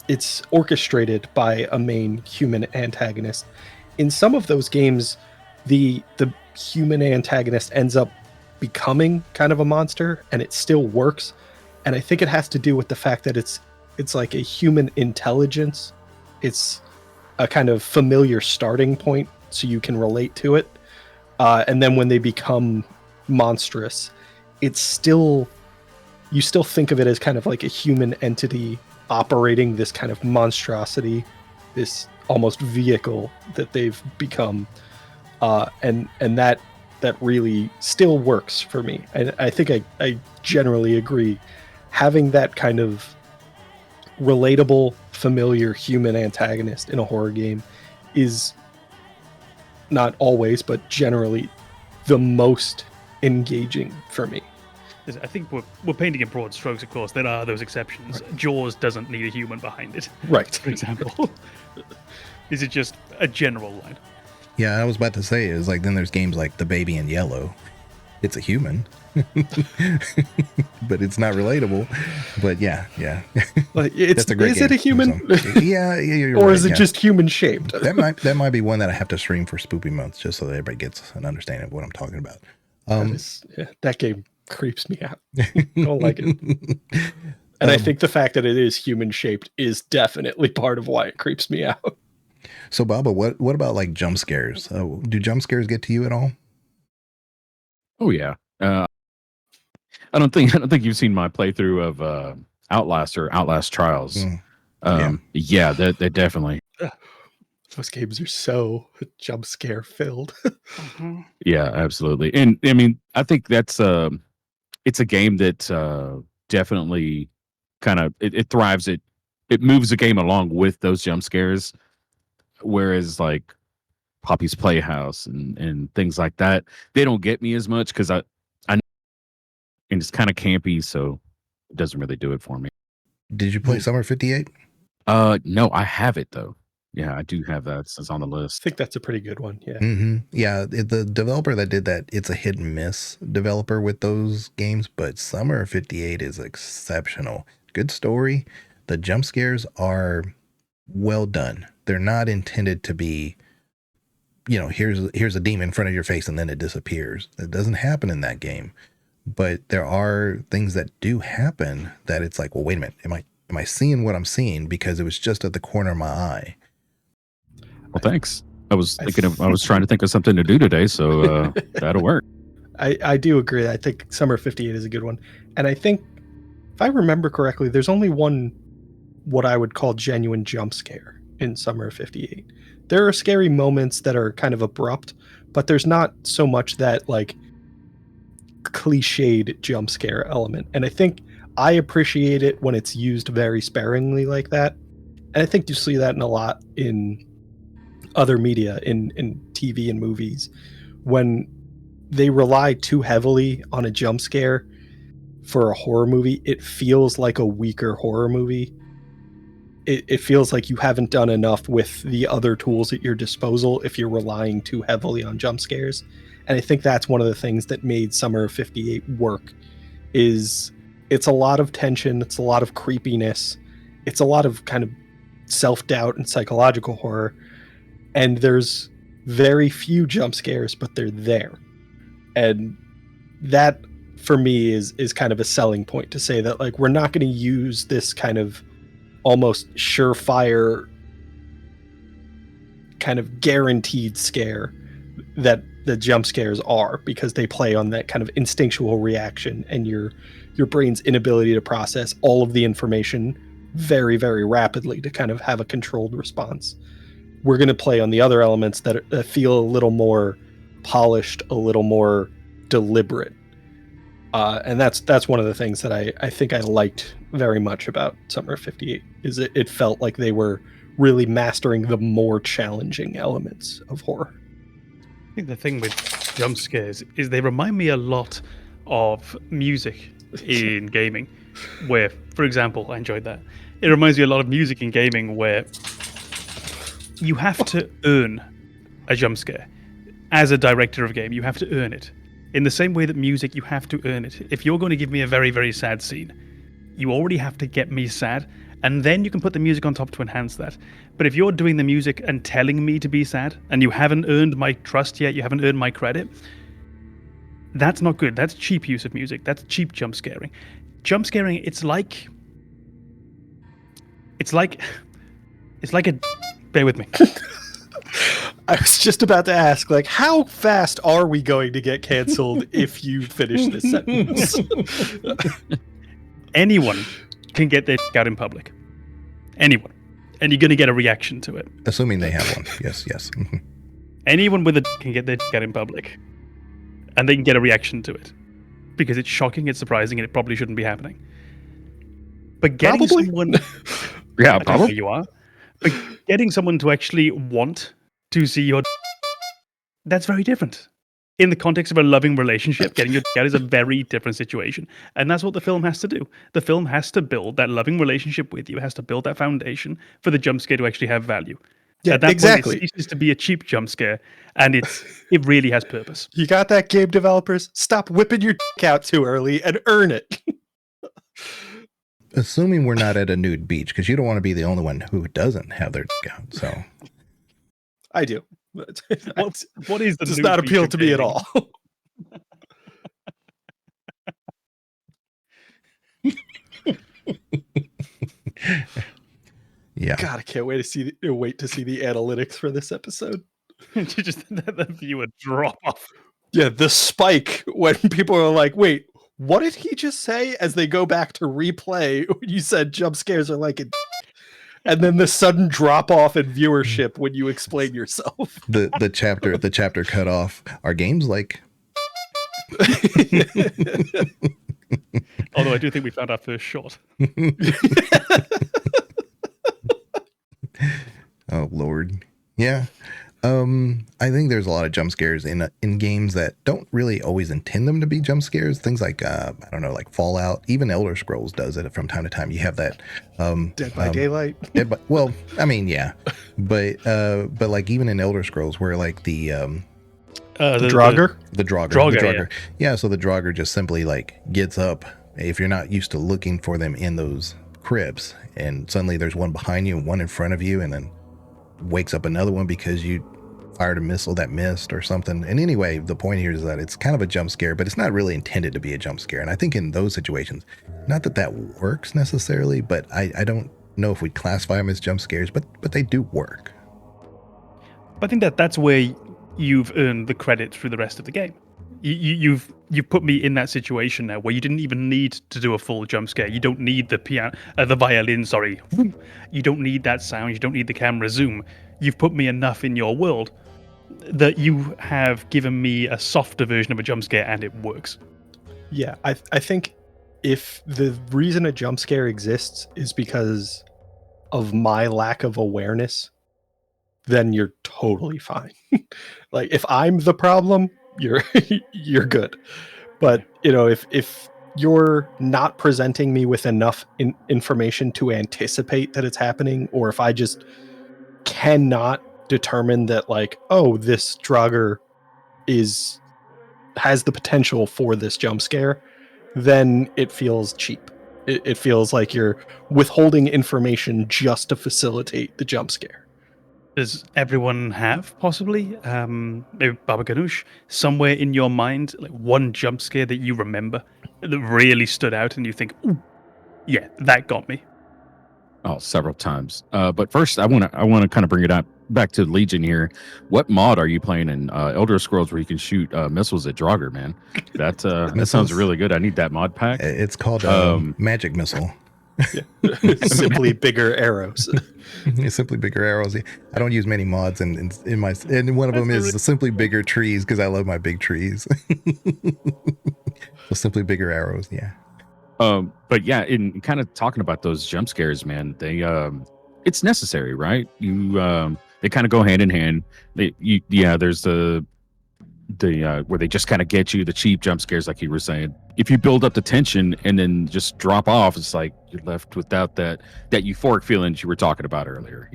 it's orchestrated by a main human antagonist. In some of those games, the human antagonist ends up becoming kind of a monster, and it still works. And I think it has to do with the fact that it's like a human intelligence. It's a kind of familiar starting point, so you can relate to it. And then when they become monstrous, you still think of it as kind of like a human entity operating this kind of monstrosity, this almost vehicle that they've become, and that really still works for me. And I think I generally agree. Having that kind of relatable, familiar human antagonist in a horror game is not always, but generally the most engaging for me. I think we're painting in broad strokes, of course. There are those exceptions. Right. Jaws doesn't need a human behind it. Right. For example. Is it just a general line? Yeah, I was about to say, is like, then there's games like The Baby in Yellow. It's a human, but it's not relatable. But yeah. Like that's a great game. Is it a human? Yeah, you're or right, is it just human shaped? That might be one that I have to stream for Spoopy Month, just so that everybody gets an understanding of what I'm talking about. That game creeps me out. Don't like it. And I think the fact that it is human shaped is definitely part of why it creeps me out. So Baba, what about like jump scares? Do jump scares get to you at all? Oh yeah. I don't think you've seen my playthrough of Outlast or Outlast Trials. Yeah, that definitely. Those games are so jump scare filled. Yeah, absolutely. And I mean, I think that's it's a game that definitely kind of it thrives. It moves the game along with those jump scares, whereas like Poppy's Playhouse and things like that, they don't get me as much because I and it's kind of campy, so it doesn't really do it for me. Did you play Summer 58? No, I have it though. Yeah, I do have that. It's on the I list. think that's a pretty good one. Yeah. Yeah, the developer that did that, it's a hit and miss developer with those games, but Summer of 58 is exceptional. Good story. The jump scares are well done. They're not intended to be, here's a demon in front of your face and then it disappears. It doesn't happen in that game. But there are things that do happen that it's like, well, wait a minute, am I seeing what I'm seeing? Because it was just at the corner of my eye. Well, thanks. I was trying to think of something to do today, so that'll work. I do agree. I think Summer of 58 is a good one. And I think, if I remember correctly, there's only one, what I would call genuine jump scare in Summer of 58. There are scary moments that are kind of abrupt, but there's not so much that like cliched jump scare element. And I think I appreciate it when it's used very sparingly like that. And I think you see that in a lot in other media, in TV and movies, when they rely too heavily on a jump scare for a horror movie. It feels like a weaker horror movie. It feels like you haven't done enough with the other tools at your disposal if you're relying too heavily on jump scares. And I think that's one of the things that made Summer of 58 work. Is it's a lot of tension, it's a lot of creepiness, it's a lot of kind of self-doubt and psychological horror, and there's very few jump scares, but they're there. And that for me is kind of a selling point, to say that like we're not going to use this kind of almost surefire kind of guaranteed scare that the jump scares are, because they play on that kind of instinctual reaction and your brain's inability to process all of the information very, very rapidly to kind of have a controlled response. We're going to play on the other elements that feel a little more polished, a little more deliberate. And that's one of the things that I think I liked very much about Summer of 58, is it felt like they were really mastering the more challenging elements of horror. I think the thing with jump scares is they remind me a lot of music in gaming, where, for example, I enjoyed that. It reminds me a lot of music in gaming where you have to earn a jump scare. As a director of a game, you have to earn it. In the same way that music, you have to earn it. If you're going to give me a very, very sad scene, you already have to get me sad, and then you can put the music on top to enhance that. But if you're doing the music and telling me to be sad, and you haven't earned my trust yet, you haven't earned my credit, that's not good. That's cheap use of music. That's cheap jump scaring. Jump scaring, it's like a... Bear with me. I was just about to ask, like, how fast are we going to get canceled if you finish this sentence? Anyone can get their out in public. Anyone. And you're going to get a reaction to it. Assuming they have one. Yes. Anyone with a can get their out in public. And they can get a reaction to it. Because it's shocking, it's surprising, and it probably shouldn't be happening. But getting someone... Yeah, I don't know probably. who you are. But getting someone to actually want to see your... That's very different. In the context of a loving relationship, getting your out is a very different situation. And that's what the film has to do. The film has to build that loving relationship with you. It has to build that foundation for the jump scare to actually have value. Yeah, at that exactly. point, it ceases to be a cheap jump scare, and it really has purpose. You got that, game developers? Stop whipping your dick out too early and earn it. Assuming we're not at a nude beach, because you don't want to be the only one who doesn't have their dick out. So I do. What is the does nude not beach appeal of to me at gaming? all. yeah. God, I can't wait to see the analytics for this episode. Just let the viewer drop off. Yeah, the spike when people are like, wait, what did he just say? As they go back to replay, you said jump scares are like a and then the sudden drop off in viewership when you explain yourself. The chapter cut off. Are games like... Although I do think we found our first shot. Oh Lord. Yeah. I think there's a lot of jump scares in games that don't really always intend them to be jump scares. Things like I don't know, like Fallout, even Elder Scrolls does it from time to time. You have that Dead by Daylight. Well, I mean, yeah, but like even in Elder Scrolls, where like the Draugr, the Draugr, yeah. So the Draugr just simply like gets up if you're not used to looking for them in those crypts, and suddenly there's one behind you and one in front of you, and then wakes up another one because you fired a missile that missed or something. And anyway, the point here is that it's kind of a jump scare, but it's not really intended to be a jump scare. And I think in those situations, not that works necessarily, but I don't know if we'd classify them as jump scares, but they do work. I think that's where you've earned the credit through the rest of the game. You've put me in that situation now where you didn't even need to do a full jump scare. You don't need the violin. Sorry, you don't need that sound. You don't need the camera zoom. You've put me enough in your world that you have given me a softer version of a jump scare, and it works. Yeah, I think if the reason a jump scare exists is because of my lack of awareness, then you're totally fine. Like if I'm the problem, you're good. But if you're not presenting me with enough information to anticipate that it's happening, or if I just cannot determine that, like, oh, this Draugr has the potential for this jump scare, then it feels cheap. It feels like you're withholding information just to facilitate the jump scare. Does everyone have possibly maybe Babbaganoush somewhere in your mind, like one jump scare that you remember that really stood out and you think, ooh, yeah, that got me? Oh, several times. But first, I want to kind of bring it back to Legion here. What mod are you playing in Elder Scrolls where you can shoot missiles at Draugr, man? That sounds really good. I need that mod pack. It's called Magic Missile. Simply bigger arrows. Simply bigger arrows. I don't use many mods, and one of them is simply bigger trees because I love my big trees. So simply bigger arrows, yeah. But yeah, in kind of talking about those jump scares, man, they it's necessary, right? They kind of go hand in hand. There's the where they just kind of get you, the cheap jump scares, like you were saying. If you build up the tension and then just drop off, it's like you're left without that euphoric feeling you were talking about earlier,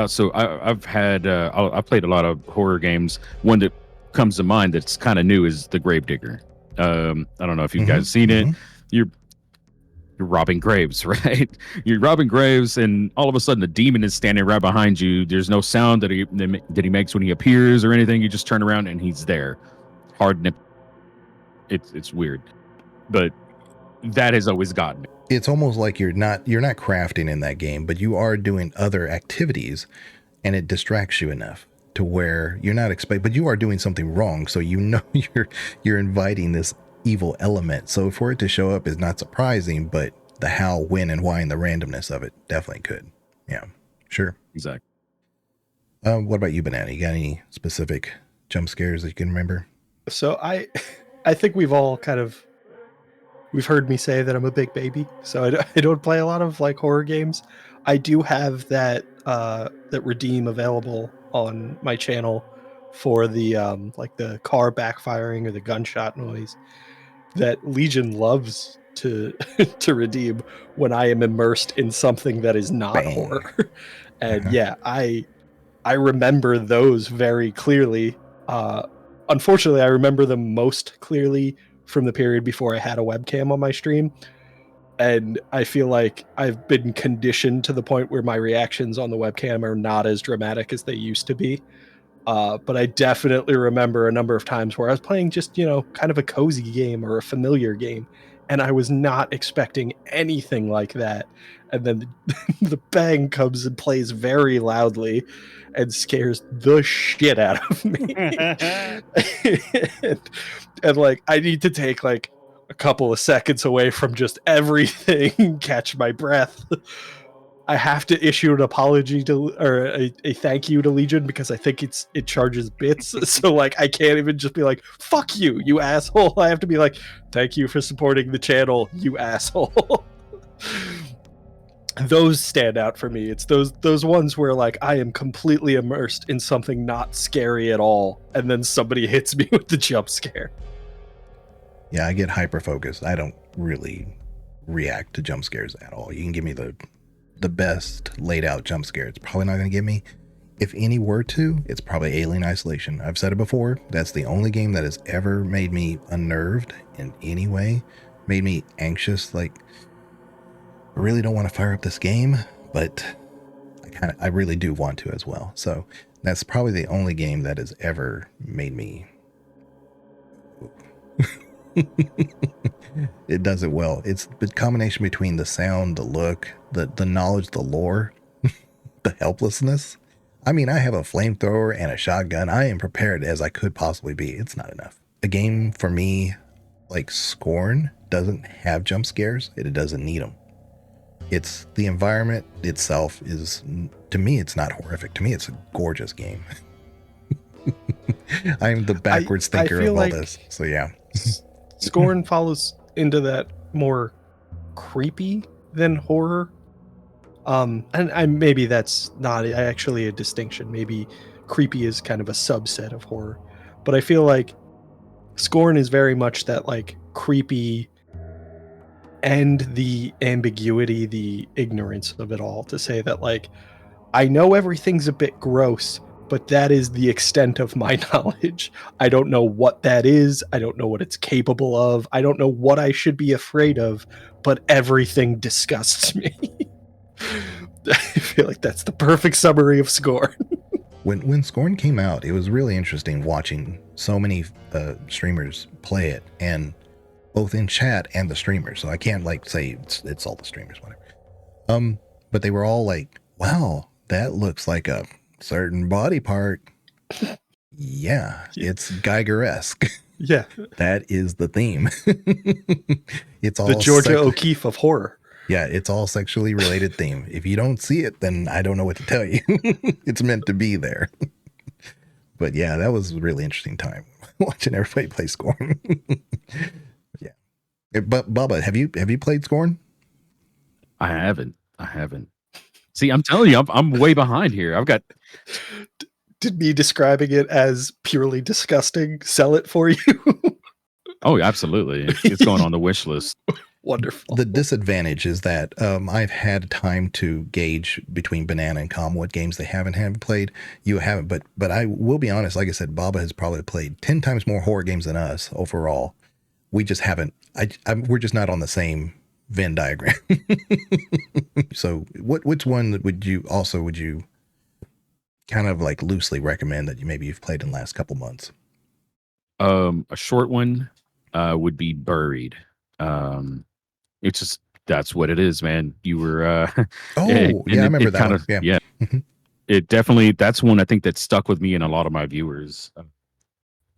So I've played a lot of horror games. One that comes to mind that's kind of new is The Gravedigger. I don't know if you guys seen it. You're robbing graves, right? You're robbing graves, and all of a sudden the demon is standing right behind you. There's no sound that he makes when he appears or anything. You just turn around and he's there. Hard nip. It's weird, but that has always gotten me. It's almost like you're not crafting in that game, but you are doing other activities, and it distracts you enough to where you're not but you are doing something wrong. So you're inviting this evil element. So for it to show up is not surprising, but the how, when, and why, and the randomness of it definitely could. Yeah, sure. Exactly. What about you, Banana? You got any specific jump scares that you can remember? So I think we've heard me say that I'm a big baby, so I don't play a lot of like horror games. I do have that redeem available on my channel for the like the car backfiring or the gunshot noise that Legion loves to to redeem when I am immersed in something that is not horror. And yeah, I remember those very clearly. Unfortunately, I remember them most clearly from the period before I had a webcam on my stream. And I feel like I've been conditioned to the point where my reactions on the webcam are not as dramatic as they used to be. But I definitely remember a number of times where I was playing just, kind of a cozy game or a familiar game, and I was not expecting anything like that. And then the bang comes and plays very loudly and scares the shit out of me. and like, I need to take like a couple of seconds away from just everything, catch my breath. I have to issue an apology or a thank you to Legion because I think it charges bits. So like I can't even just be like, fuck you, you asshole. I have to be like, thank you for supporting the channel, you asshole. those stand out for me. It's those ones where like I am completely immersed in something not scary at all, and then somebody hits me with the jump scare. Yeah, I get hyper focused. I don't really react to jump scares at all. You can give me the best laid out jump scare. It's probably not going to get me. If any were to, it's probably Alien Isolation. I've said it before. That's the only game that has ever made me unnerved in any way, made me anxious. Like, I really don't want to fire up this game, but I really do want to as well. So that's probably the only game that has ever made me. It does it well. It's the combination between the sound, the look, the knowledge, the lore, the helplessness. I mean, I have a flamethrower and a shotgun. I am prepared as I could possibly be. It's not enough. A game for me, like Scorn, doesn't have jump scares. It doesn't need them. It's the environment itself is, to me, it's not horrific. To me, it's a gorgeous game. I'm the backwards thinker of all like this. So yeah. Scorn follows into that more creepy than horror. And maybe that's not actually a distinction. Maybe creepy is kind of a subset of horror. But I feel like Scorn is very much that like creepy and the ambiguity, the ignorance of it all, to say that like, I know everything's a bit gross, but that is the extent of my knowledge. I don't know what that is. I don't know what it's capable of. I don't know what I should be afraid of, but everything disgusts me. I feel like that's the perfect summary of Scorn. When Scorn came out, it was really interesting watching so many streamers play it, and both in chat and the streamers. So I can't like say it's all the streamers, whatever. But they were all like, "Wow, that looks like a certain body part." Yeah, it's Geiger-esque. Yeah, that is the theme. It's all the Georgia O'Keeffe of horror. Yeah, it's all sexually related theme. If you don't see it, then I don't know what to tell you. It's meant to be there. But yeah, that was a really interesting time watching everybody play Scorn. Yeah. But Bubba, have you played Scorn? I haven't. See, I'm telling you, I'm way behind here. I've got. Did me describing it as purely disgusting sell it for you? Oh, absolutely. It's going on the wish list. Wonderful. The disadvantage is that I've had time to gauge between Banana and Com what games they haven't played. You haven't, but I will be honest. Like I said, Baba has probably played 10 times more horror games than us overall. We just haven't. We're just not on the same Venn diagram. So, which one would you kind of like loosely recommend that you've played in the last couple months? A short one would be Buried. It's just, that's what it is, man. You were I remember that one. Yeah. Mm-hmm. It definitely, that's one I think that stuck with me and a lot of my viewers.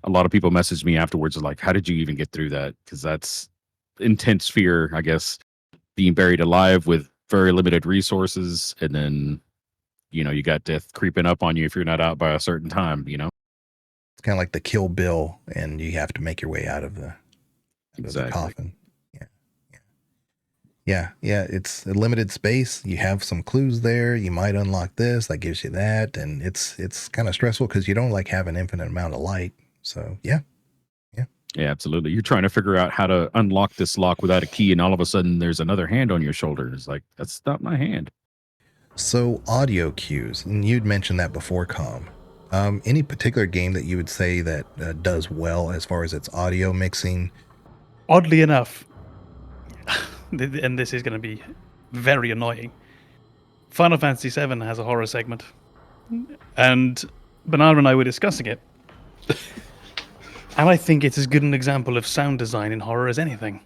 A lot of people messaged me afterwards like, how did you even get through that? Because that's intense fear, I guess, being buried alive with very limited resources, and then you got death creeping up on you if you're not out by a certain time. It's kind of like the Kill Bill, and you have to make your way out of the coffin. Yeah. It's a limited space. You have some clues there. You might unlock this. That gives you that, and it's kind of stressful because you don't like have an infinite amount of light. So yeah, absolutely. You're trying to figure out how to unlock this lock without a key, and all of a sudden there's another hand on your shoulder. It's like, that's not my hand. So audio cues, and you'd mentioned that before, Com. Any particular game that you would say that does well as far as its audio mixing? Oddly enough, and this is going to be very annoying, Final Fantasy VII has a horror segment, and Banana and I were discussing it, and I think it's as good an example of sound design in horror as anything.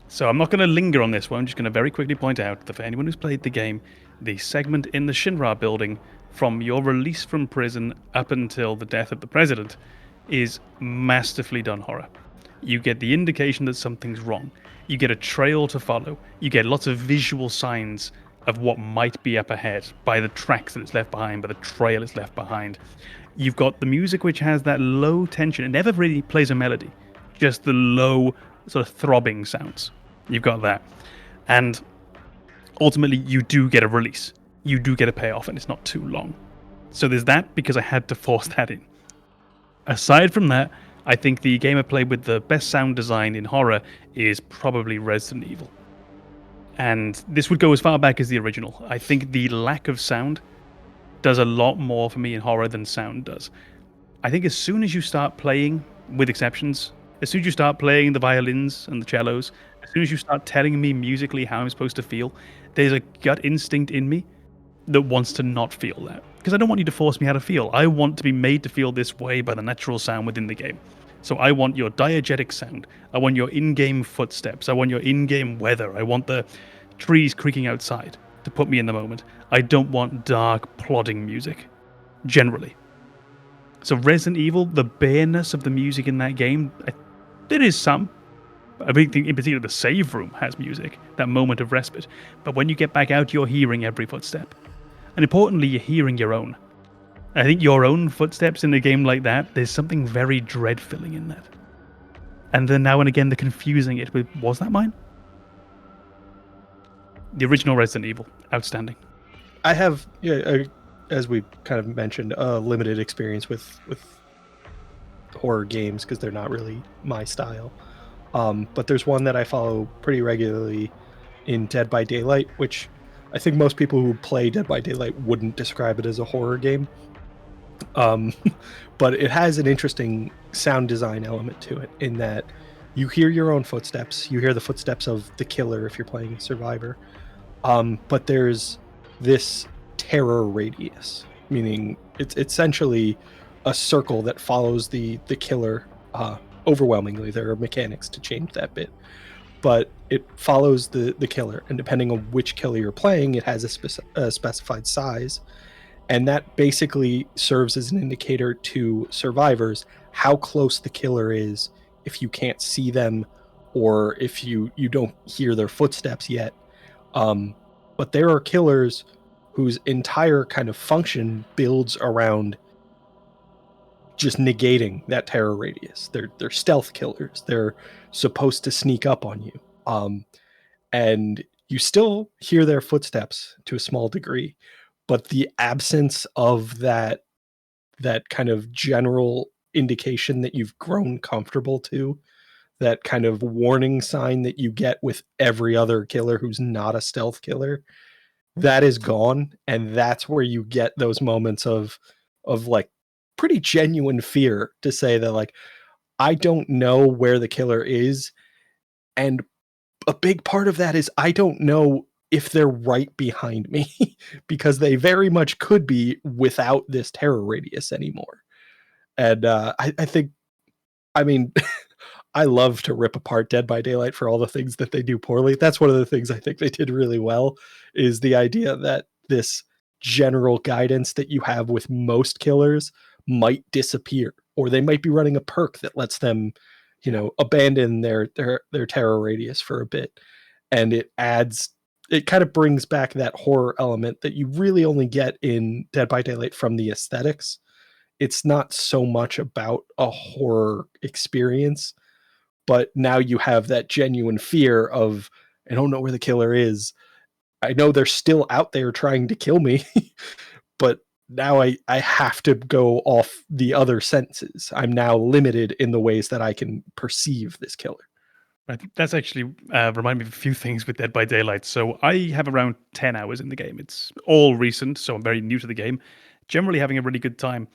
So I'm not going to linger on this one. I'm just going to very quickly point out that for anyone who's played the game, the segment in the Shinra building from your release from prison up until the death of the president is masterfully done horror. You get the indication that something's wrong. You get a trail to follow. You get lots of visual signs of what might be up ahead by the tracks that it's left behind, by the trail it's left behind. You've got the music which has that low tension. It never really plays a melody, just the low sort of throbbing sounds. You've got that. And ultimately you do get a release. You do get a payoff, and it's not too long. So there's that, because I had to force that in. Aside from that, I think the game I played with the best sound design in horror is probably Resident Evil. And this would go as far back as the original. I think the lack of sound does a lot more for me in horror than sound does. I think as soon as you start playing, with exceptions, as soon as you start playing the violins and the cellos, as soon as you start telling me musically how I'm supposed to feel, there's a gut instinct in me that wants to not feel that. Because I don't want you to force me how to feel. I want to be made to feel this way by the natural sound within the game. So I want your diegetic sound. I want your in-game footsteps. I want your in-game weather. I want the trees creaking outside to put me in the moment. I don't want dark, plodding music, generally. So Resident Evil, the bareness of the music in that game, there is some. I think in particular the save room has music, that moment of respite. But when you get back out, you're hearing every footstep. And importantly, you're hearing your own. I think your own footsteps in a game like that, there's something very dread-filling in that. And then now and again, they're confusing it with, was that mine? The original Resident Evil, outstanding. I have, as we kind of mentioned, a limited experience with horror games because they're not really my style. But there's one that I follow pretty regularly in Dead by Daylight, which I think most people who play Dead by Daylight wouldn't describe it as a horror game. But it has an interesting sound design element to it in that you hear your own footsteps. You hear the footsteps of the killer if you're playing Survivor. But there's this terror radius, meaning it's essentially a circle that follows the killer. Overwhelmingly, there are mechanics to change that bit, but it follows the killer, and depending on which killer you're playing, it has a specified size, and that basically serves as an indicator to survivors how close the killer is if you can't see them or if you don't hear their footsteps yet. But there are killers whose entire kind of function builds around just negating that terror radius. They're stealth killers. They're supposed to sneak up on you. And you still hear their footsteps to a small degree, but the absence of that kind of general indication that you've grown comfortable to, that kind of warning sign that you get with every other killer who's not a stealth killer, that is gone. And that's where you get those moments of like pretty genuine fear to say that, like, I don't know where the killer is. And a big part of that is I don't know if they're right behind me because they very much could be without this terror radius anymore. And I think, I mean, I love to rip apart Dead by Daylight for all the things that they do poorly. That's one of the things I think they did really well, is the idea that this general guidance that you have with most killers might disappear, or they might be running a perk that lets them, abandon their terror radius for a bit. And it kind of brings back that horror element that you really only get in Dead by Daylight from the aesthetics. It's not so much about a horror experience, but now you have that genuine fear of, I don't know where the killer is. I know they're still out there trying to kill me, but now I have to go off the other senses. I'm now limited in the ways that I can perceive this killer. I think that's actually reminded me of a few things with Dead by Daylight. So I have around 10 hours in the game. It's all recent, so I'm very new to the game. Generally having a really good time.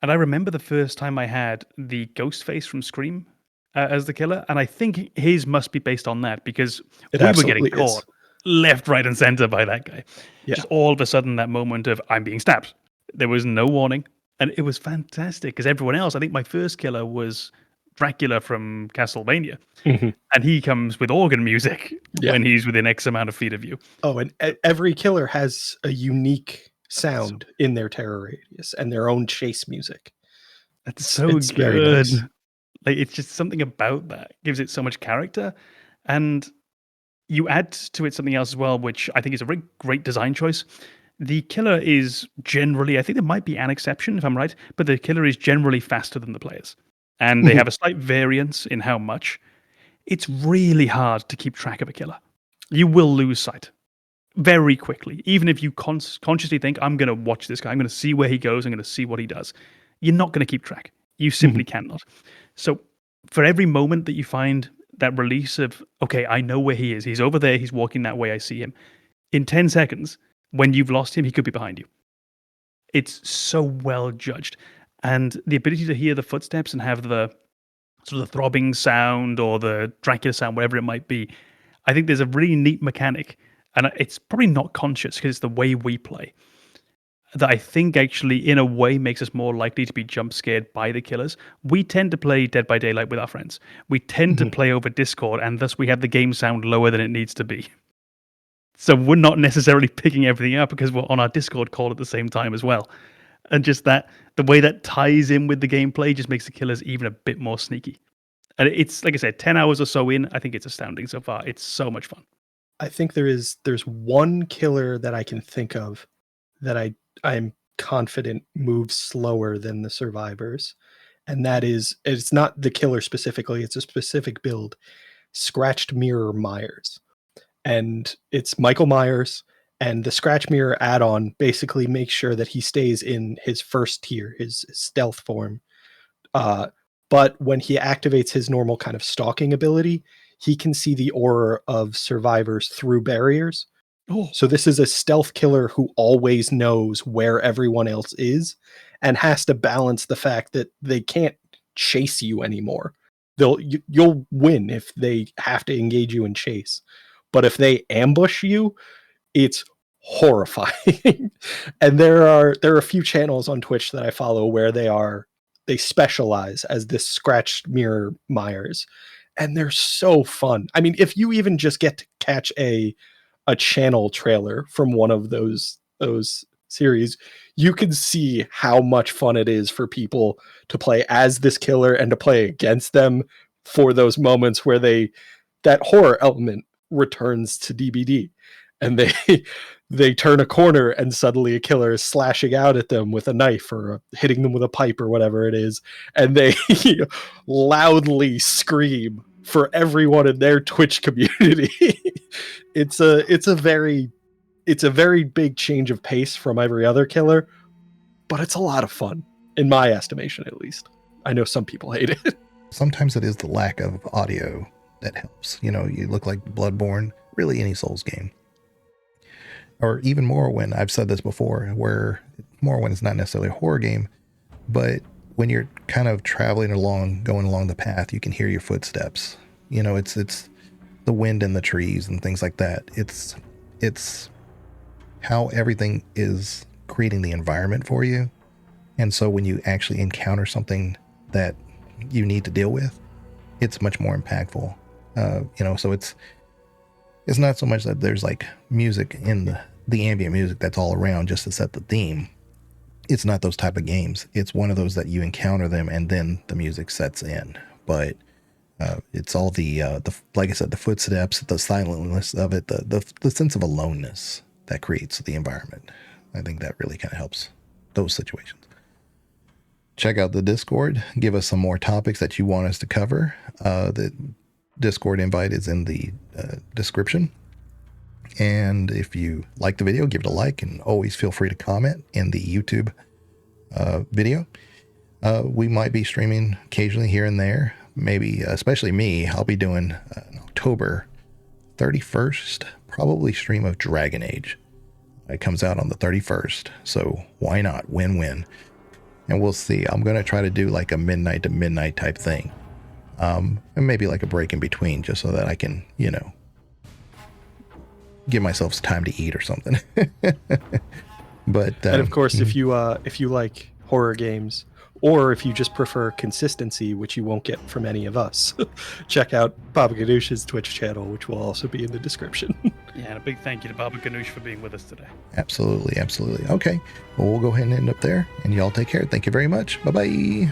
And I remember the first time I had the ghost face from Scream as the killer, and I think his must be based on that, because we were getting caught left, right, and center by that guy. Yeah. Just all of a sudden, that moment of, I'm being stabbed. There was no warning, and it was fantastic, because everyone else, I think my first killer was Dracula from Castlevania, and he comes with organ music when he's within X amount of feet of you. Oh, and every killer has a unique sound in their terror radius and their own chase music. That's so good. Nice. Like, it's just something about that gives it so much character, and you add to it something else as well, which I think is a very great design choice. The killer is generally, I think there might be an exception if I'm right, but the killer is generally faster than the players. And they have a slight variance in how much. It's really hard to keep track of a killer. You will lose sight. very quickly. Even if you consciously think, I'm going to watch this guy, I'm going to see where he goes, I'm going to see what he does, you're not going to keep track. You simply cannot. So for every moment that you find that release of, okay, I know where he is, he's over there, he's walking that way, I see him. In 10 seconds, when you've lost him, he could be behind you. It's so well judged. And the ability to hear the footsteps and have the sort of the throbbing sound or the Dracula sound, whatever it might be, I think there's a really neat mechanic, and it's probably not conscious because it's the way we play, that I think actually in a way makes us more likely to be jump scared by the killers. We tend to play Dead by Daylight with our friends. We tend to play over Discord, and thus we have the game sound lower than it needs to be. So we're not necessarily picking everything up because we're on our Discord call at the same time as well. And just that, the way that ties in with the gameplay just makes the killers even a bit more sneaky. And it's, like I said, 10 hours or so in, I think it's astounding so far. It's so much fun. I think there's one killer that I can think of that I'm confident moves slower than the survivors. And that is, it's not the killer specifically, it's a specific build, Scratched Mirror Myers. And it's Michael Myers, and the Scratch Mirror add-on basically makes sure that he stays in his first tier, his stealth form. But when he activates his normal kind of stalking ability, he can see the aura of survivors through barriers. Oh. So this is a stealth killer who always knows where everyone else is and has to balance the fact that they can't chase you anymore. You'll win if they have to engage you in chase. But if they ambush you, it's horrifying. And there are a few channels on Twitch that I follow where they specialize as this Scratched Mirror Myers, and they're so fun. I mean, if you even just get to catch a channel trailer from one of those series, you can see how much fun it is for people to play as this killer and to play against them for those moments where that horror element returns to DBD, and they turn a corner and suddenly a killer is slashing out at them with a knife or hitting them with a pipe or whatever it is, and they loudly scream for everyone in their Twitch community. It's a very big change of pace from every other killer, but it's a lot of fun, in my estimation at least. I know some people hate it. Sometimes it is the lack of audio that helps. You look like Bloodborne, really any Souls game. Or even Morrowind, I've said this before, where Morrowind is not necessarily a horror game, but when you're kind of going along the path, you can hear your footsteps. It's the wind in the trees and things like that. It's how everything is creating the environment for you. And so when you actually encounter something that you need to deal with, it's much more impactful. So it's not so much that there's like music in the ambient music that's all around just to set the theme. It's not those type of games. It's one of those that you encounter them and then the music sets in. But it's all the like I said, the footsteps, the silentness of it, the sense of aloneness that creates the environment. I think that really kind of helps those situations. Check out the Discord. Give us some more topics that you want us to cover. The Discord invite is in the description. And if you like the video, give it a like, and always feel free to comment in the YouTube video. We might be streaming occasionally here and there. Maybe, especially me, I'll be doing October 31st, probably stream of Dragon Age. It comes out on the 31st, so why not? Win-win. And we'll see. I'm going to try to do like a midnight to midnight type thing. And maybe like a break in between, just so that I can, give myself time to eat or something. But and of course, if you like horror games, or if you just prefer consistency, which you won't get from any of us, check out Babbaganoush's Twitch channel, which will also be in the description. Yeah, and a big thank you to Babbaganoush for being with us today. Absolutely. Okay. Well, we'll go ahead and end up there, and y'all take care. Thank you very much. Bye-bye.